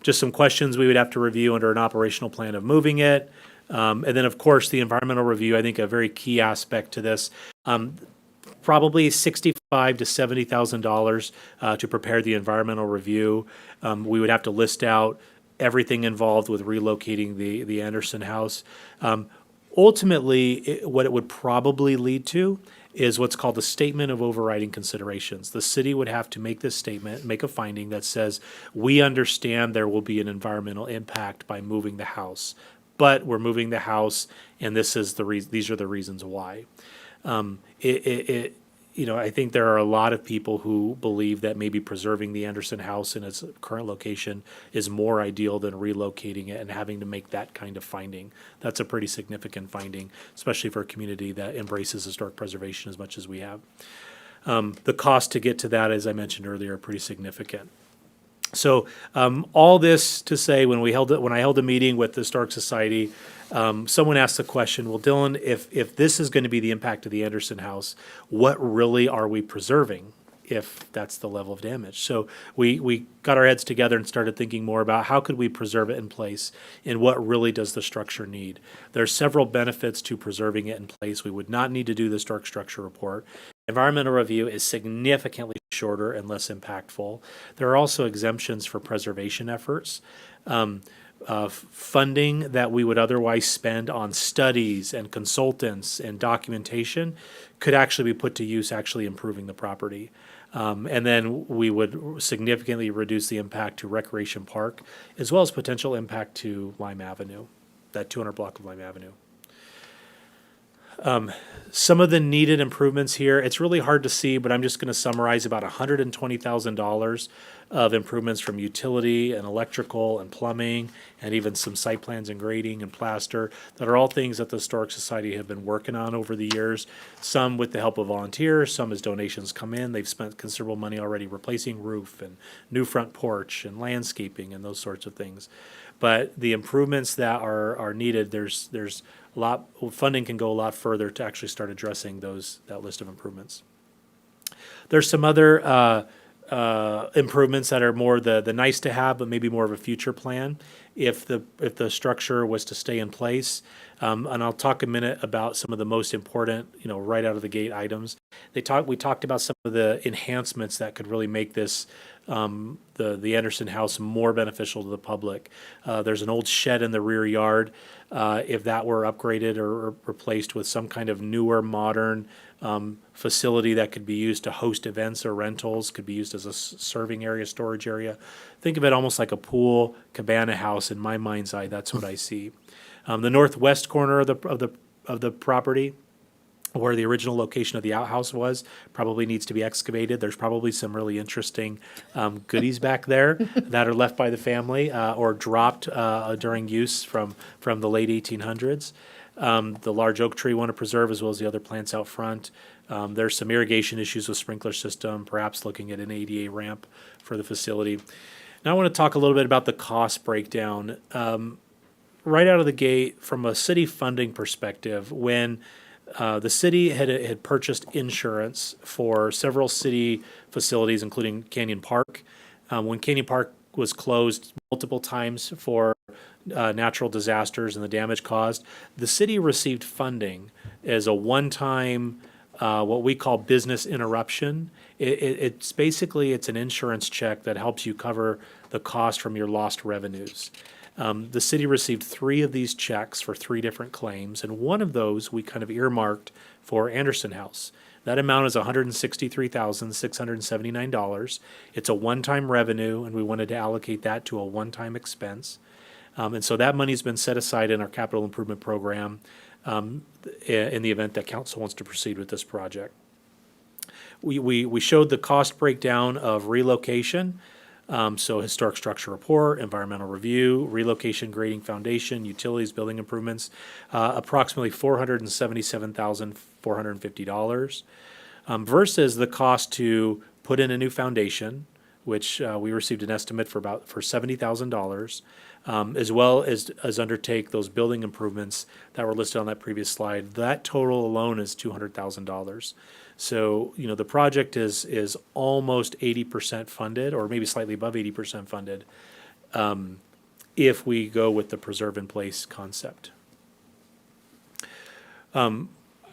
Just some questions we would have to review under an operational plan of moving it. And then, of course, the environmental review, I think a very key aspect to this. Probably $65,000 to $70,000 to prepare the environmental review. We would have to list out everything involved with relocating the Anderson House. Ultimately, what it would probably lead to is what's called the statement of overriding considerations. The city would have to make this statement, make a finding that says, we understand there will be an environmental impact by moving the house, but we're moving the house, and this is these are the reasons why. I think there are a lot of people who believe that maybe preserving the Anderson House in its current location is more ideal than relocating it and having to make that kind of finding. That's a pretty significant finding, especially for a community that embraces historic preservation as much as we have. The cost to get to that, as I mentioned earlier, are pretty significant. So all this to say, when I held a meeting with the Historic Society, someone asked the question, well, Dylan, if this is going to be the impact of the Anderson House, what really are we preserving if that's the level of damage? So we got our heads together and started thinking more about how could we preserve it in place and what really does the structure need. There are several benefits to preserving it in place. We would not need to do the historic structure report. Environmental review is significantly shorter and less impactful. There are also exemptions for preservation efforts. Funding that we would otherwise spend on studies and consultants and documentation could actually be put to use actually improving the property. And then we would significantly reduce the impact to Recreation Park, as well as potential impact to Lime Avenue, that 200 block of Lime Avenue. Some of the needed improvements here, it's really hard to see, but I'm just going to summarize about $120,000 of improvements from utility and electrical and plumbing, and even some site plans and grading and plaster that are all things that the Historic Society have been working on over the years, some with the help of volunteers, some as donations come in. They've spent considerable money already replacing roof and new front porch and landscaping and those sorts of things. But the improvements that are needed, there's a lot, funding can go a lot further to actually start addressing that list of improvements. There's some other improvements that are more the nice to have, but maybe more of a future plan if the structure was to stay in place. And I'll talk a minute about some of the most important, right out of the gate items. We talked about some of the enhancements that could really make this the Anderson House more beneficial to the public. There's an old shed in the rear yard. If that were upgraded or replaced with some kind of newer, modern facility that could be used to host events or rentals, could be used as a serving area, storage area. Think of it almost like a pool cabana house. In my mind's eye, that's what I see. The northwest corner of the property, where the original location of the outhouse was, probably needs to be excavated. There's probably some really interesting goodies back there that are left by the family or dropped during use from the late 1800s. The large oak tree we want to preserve, as well as the other plants out front. There's some irrigation issues with sprinkler system, perhaps looking at an ADA ramp for the facility. Now I want to talk a little bit about the cost breakdown. Right out of the gate, from a city funding perspective, when The city had purchased insurance for several city facilities, including Canyon Park. When Canyon Park was closed multiple times for natural disasters and the damage caused, the city received funding as a one-time, what we call business interruption. It's basically, it's an insurance check that helps you cover the cost from your lost revenues. The city received 3 of these checks for 3 different claims, and one of those we kind of earmarked for Anderson House. That amount is $163,679. It's a one-time revenue, and we wanted to allocate that to a one-time expense. And so that money's been set aside in our capital improvement program in the event that council wants to proceed with this project. We showed the cost breakdown of relocation. So historic structure report, environmental review, relocation grading foundation, utilities, building improvements, approximately $477,450, versus the cost to put in a new foundation, which we received an estimate for $70,000, as well as undertake those building improvements that were listed on that previous slide. That total alone is $200,000. So, the project is almost 80% funded, or maybe slightly above 80% funded, if we go with the preserve in place concept. I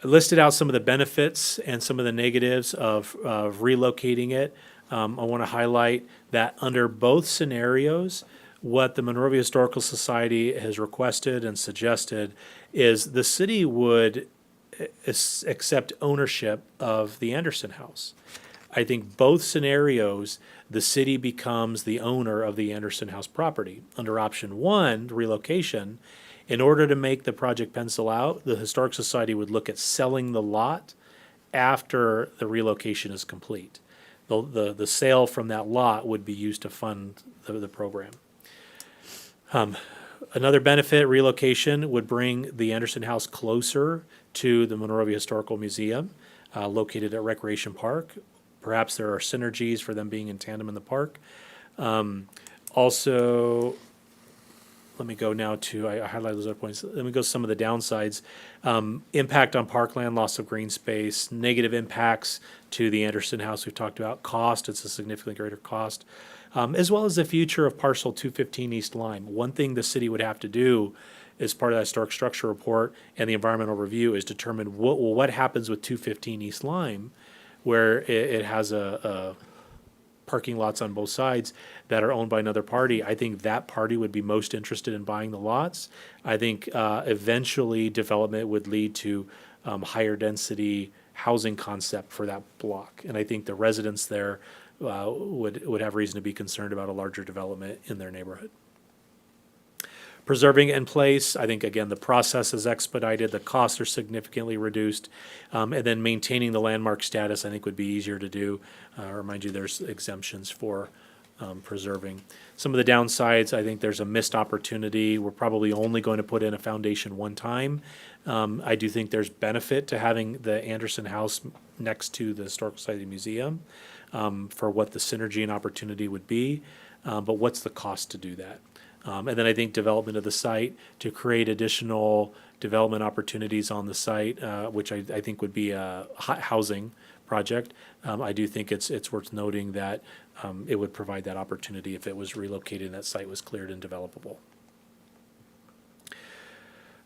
listed out some of the benefits and some of the negatives of relocating it. I want to highlight that under both scenarios, what the Monrovia Historical Society has requested and suggested is the city would accept ownership of the Anderson House. I think both scenarios, the city becomes the owner of the Anderson House property. Under option 1, relocation, in order to make the project pencil out, the Historic Society would look at selling the lot after the relocation is complete. The sale from that lot would be used to fund the program. Another benefit, relocation, would bring the Anderson House closer to the Monrovia Historical Museum, located at Recreation Park. Perhaps there are synergies for them being in tandem in the park. Also, let me go now to, I highlighted those other points. Let me go to some of the downsides. Impact on parkland, loss of green space, negative impacts to the Anderson House we've talked about. Cost, it's a significantly greater cost. As well as the future of parcel 215 East Lime. One thing the city would have to do as part of that historic structure report and the environmental review is determine what happens with 215 East Lime, where it has a parking lots on both sides that are owned by another party. I think that party would be most interested in buying the lots. I think eventually development would lead to higher density housing concept for that block. And I think the residents there would have reason to be concerned about a larger development in their neighborhood. Preserving in place, I think, again, the process is expedited, the costs are significantly reduced, and then maintaining the landmark status, I think, would be easier to do. Remind you, there's exemptions for preserving. Some of the downsides, I think there's a missed opportunity. We're probably only going to put in a foundation one time. I do think there's benefit to having the Anderson House next to the Historical Society Museum for what the synergy and opportunity would be, but what's the cost to do that? And then I think development of the site to create additional development opportunities on the site, which I think would be a housing project. I do think it's worth noting that it would provide that opportunity if it was relocated and that site was cleared and developable.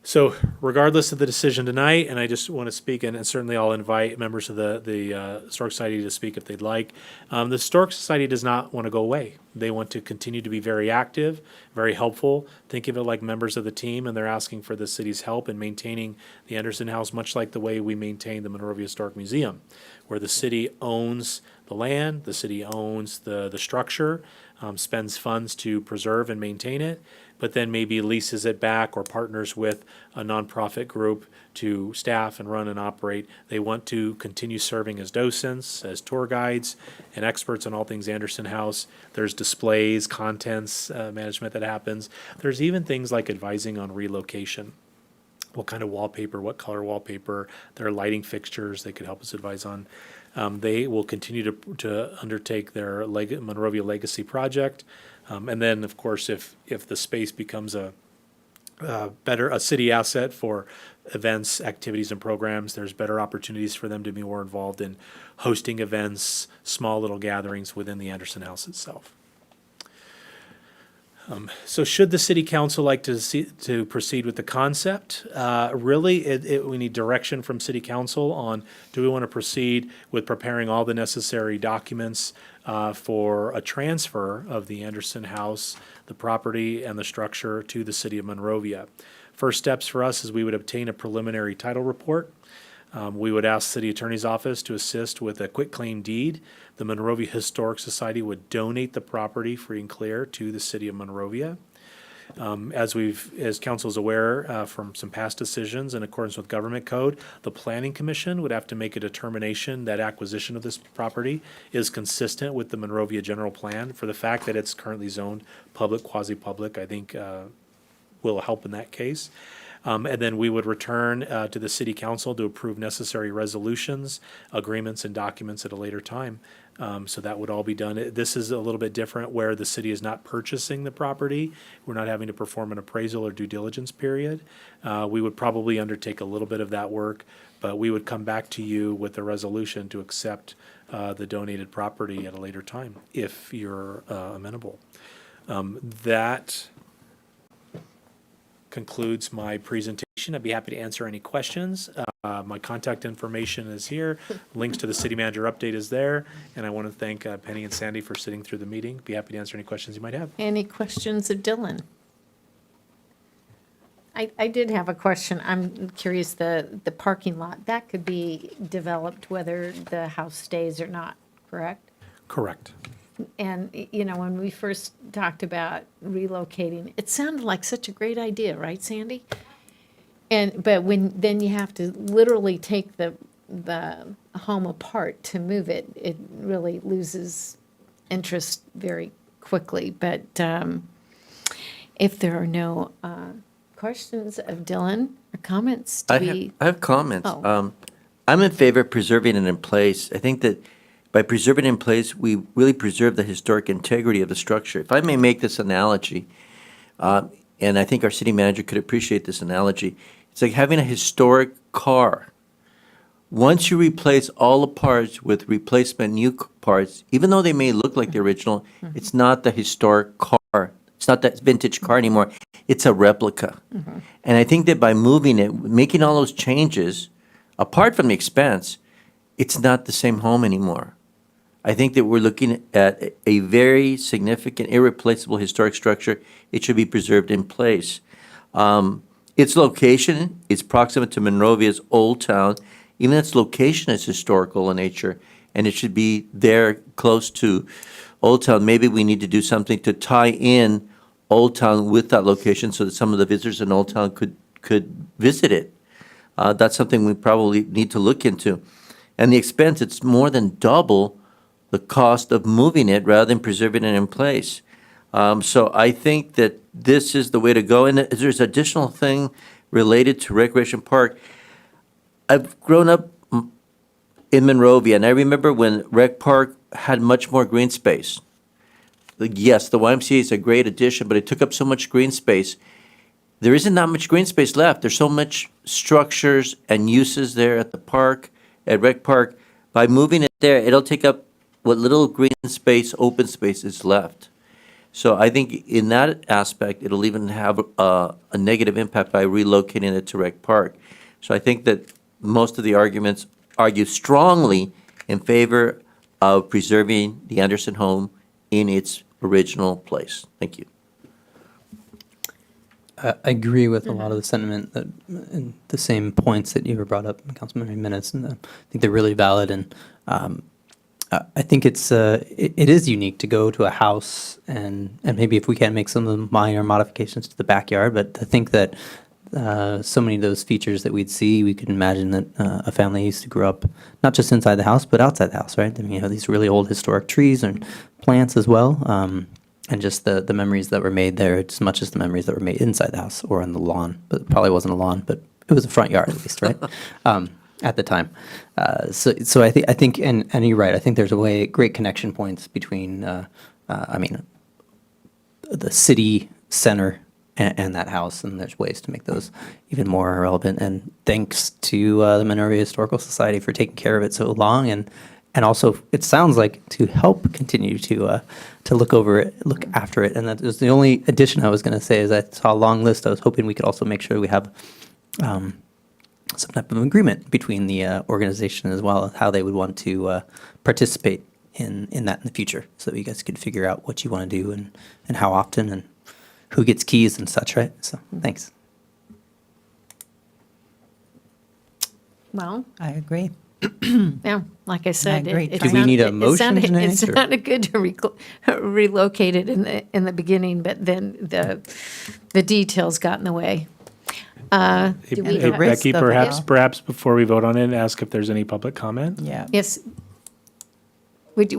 So regardless of the decision tonight, and I just want to speak, and certainly I'll invite members of the Historic Society to speak if they'd like. The Historic Society does not want to go away. They want to continue to be very active, very helpful. Think of it like members of the team, and they're asking for the city's help in maintaining the Anderson House, much like the way we maintain the Monrovia Historic Museum, where the city owns the land, the city owns the structure, spends funds to preserve and maintain it, but then maybe leases it back or partners with a nonprofit group to staff and run and operate. They want to continue serving as docents, as tour guides, and experts on all things Anderson House. There's displays, contents management that happens. There's even things like advising on relocation. What kind of wallpaper, what color wallpaper, there are lighting fixtures they could help us advise on. They will continue to undertake their Monrovia Legacy project. And then, of course, if the space becomes a a city asset for events, activities, and programs. There's better opportunities for them to be more involved in hosting events, small little gatherings within the Anderson House itself. So should the city council like to proceed with the concept? Really, we need direction from city council on, do we want to proceed with preparing all the necessary documents for a transfer of the Anderson House, the property and the structure to the city of Monrovia? First steps for us is we would obtain a preliminary title report. We would ask City Attorney's Office to assist with a quitclaim deed. The Monrovia Historic Society would donate the property free and clear to the City of Monrovia. As council is aware from some past decisions in accordance with government code, the Planning Commission would have to make a determination that acquisition of this property is consistent with the Monrovia General Plan. For the fact that it's currently zoned public, quasi-public, I think will help in that case. And then we would return to the city council to approve necessary resolutions, agreements, and documents at a later time. So that would all be done. This is a little bit different where the city is not purchasing the property. We're not having to perform an appraisal or due diligence period. We would probably undertake a little bit of that work, but we would come back to you with a resolution to accept the donated property at a later time, if you're amenable. That concludes my presentation. I'd be happy to answer any questions. My contact information is here. Links to the city manager update is there. And I want to thank Penny and Sandy for sitting through the meeting. Be happy to answer any questions you might have. Any questions of Dylan? I did have a question. I'm curious, the parking lot, that could be developed whether the house stays or not, correct? Correct. And, when we first talked about relocating, it sounded like such a great idea, right, Sandy? But then you have to literally take the home apart to move it, it really loses interest very quickly. But if there are no questions of Dylan or comments, I have comments. Oh. I'm in favor of preserving it in place. I think that by preserving it in place, we really preserve the historic integrity of the structure. If I may make this analogy, and I think our city manager could appreciate this analogy, it's like having a historic car. Once you replace all the parts with replacement new parts, even though they may look like the original, it's not the historic car. It's not that vintage car anymore. It's a replica. And I think that by moving it, making all those changes, apart from the expense, it's not the same home anymore. I think that we're looking at a very significant, irreplaceable historic structure. It should be preserved in place. Its location is proximate to Monrovia's Old Town. Even its location is historical in nature, and it should be there close to Old Town. Maybe we need to do something to tie in Old Town with that location so that some of the visitors in Old Town could visit it. That's something we probably need to look into. And the expense, it's more than double the cost of moving it rather than preserving it in place. So I think that this is the way to go. And there's additional thing related to Recreation Park. I've grown up in Monrovia, and I remember when Rec Park had much more green space. Yes, the YMCA is a great addition, but it took up so much green space. There isn't that much green space left. There's so much structures and uses there at the park, at Rec Park. By moving it there, it'll take up what little green space, open space is left. So I think in that aspect, it'll even have a negative impact by relocating it to Rec Park. So I think that most of the arguments argue strongly in favor of preserving the Anderson home in its original place. Thank you. I agree with a lot of the sentiment that, and the same points that you were brought up, Councilmember Jimenez, and I think they're really valid. And I think it is unique to go to a house and maybe if we can make some of the minor modifications to the backyard, but I think that so many of those features that we'd see, we could imagine that a family used to grow up not just inside the house, but outside the house, right? I mean, you have these really old historic trees and plants as well. And just the memories that were made there, as much as the memories that were made inside the house or on the lawn. But it probably wasn't a lawn, but it was a front yard at least, right? At the time. So I think, and you're right, I think there's great connection points between, the city center and that house, and there's ways to make those even more relevant. And thanks to the Monrovia Historical Society for taking care of it so long, and also it sounds like to help continue to look over it, look after it. And that was the only addition I was going to say. Is I saw a long list. I was hoping we could also make sure we have some type of agreement between the organization as well, how they would want to participate in that in the future, so that you guys could figure out what you want to do and how often and who gets keys and such, right? So thanks. Well, I agree. yeah, like I said. agree. Do we need a motion tonight, It's or- not good to relocate it in the beginning, but then the details got in the way. Do we Hey, have- Becky, of it, perhaps before we vote on it, ask if there's any public comment? Yeah. Yes. Would you,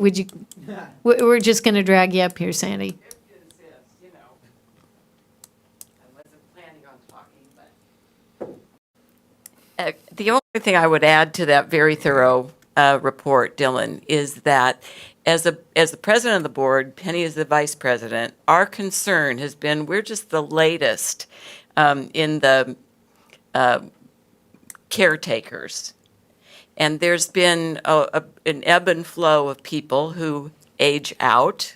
we're just going to drag you up here, Sandy. The only thing I would add to that very thorough report, Dylan, is that as the president of the board, Penny is the vice president, our concern has been we're just the latest in the caretakers. And there's been an ebb and flow of people who age out.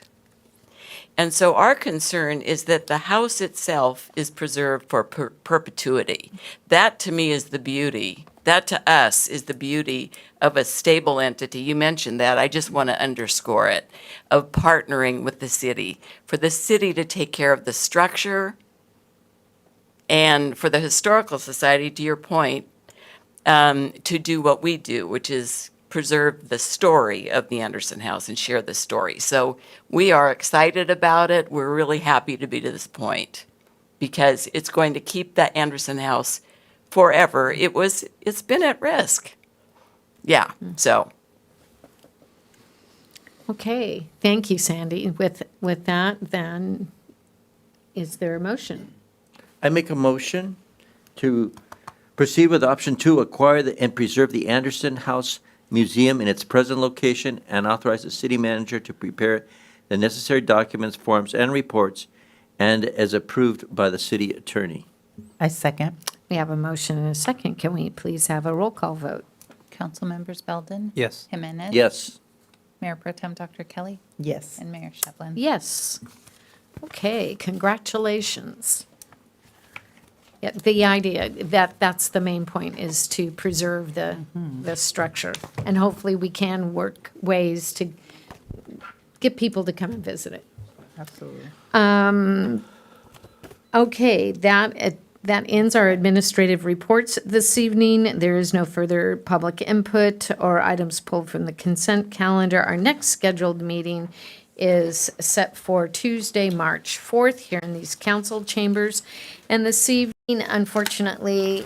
And so our concern is that the house itself is preserved for perpetuity. That to me is the beauty. That to us is the beauty of a stable entity. You mentioned that. I just want to underscore it, of partnering with the city, for the city to take care of the structure, and for the Historical Society, to your point, to do what we do, which is preserve the story of the Anderson House and share the story. So we are excited about it. We're really happy to be to this point because it's going to keep that Anderson House forever. It's been at risk. Yeah, so. Okay, thank you, Sandy. With that, then, is there a motion? I make a motion to proceed with option 2, acquire and preserve the Anderson House Museum in its present location, and authorize the city manager to prepare the necessary documents, forms, and reports, and as approved by the city attorney. I second. We have a motion and a second. Can we please have a roll call vote? Council members Belden? Yes. Jimenez? Yes. Mayor Pro Tem Dr. Kelly? Yes. And Mayor Shevlin? Yes. Okay, congratulations. Yeah, the idea, that's the main point, is to preserve the structure. And hopefully we can work ways to get people to come and visit it. Absolutely. Okay, that ends our administrative reports this evening. There is no further public input or items pulled from the consent calendar. Our next scheduled meeting is set for Tuesday, March 4th, here in these council chambers. And this evening, unfortunately,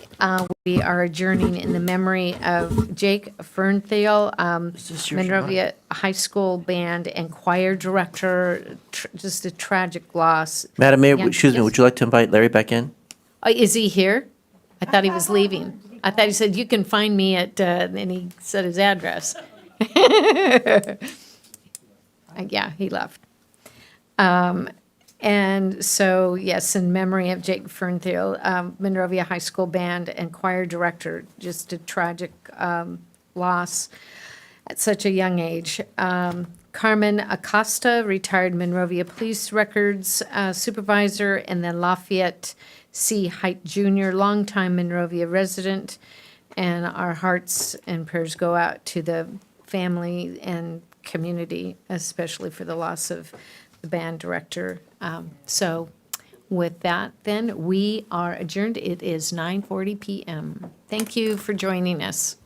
we are adjourning in the memory of Jake Fernthal, Monrovia High School Band and Choir Director. Just a tragic loss. Madam Mayor, Yeah, excuse me, yes. would you like to invite Larry back in? Is he here? I thought he was leaving. I thought he said, you can find me at, and he said his address. Yeah, he left. And so, yes, in memory of Jake Fernthal, Monrovia High School Band and Choir Director, just a tragic loss at such a young age. Carmen Acosta, retired Monrovia Police Records Supervisor, and then Lafayette C. Height Jr., longtime Monrovia resident. And our hearts and prayers go out to the family and community, especially for the loss of the band director. So with that, then, we are adjourned. It is 9:40 p.m. Thank you for joining us.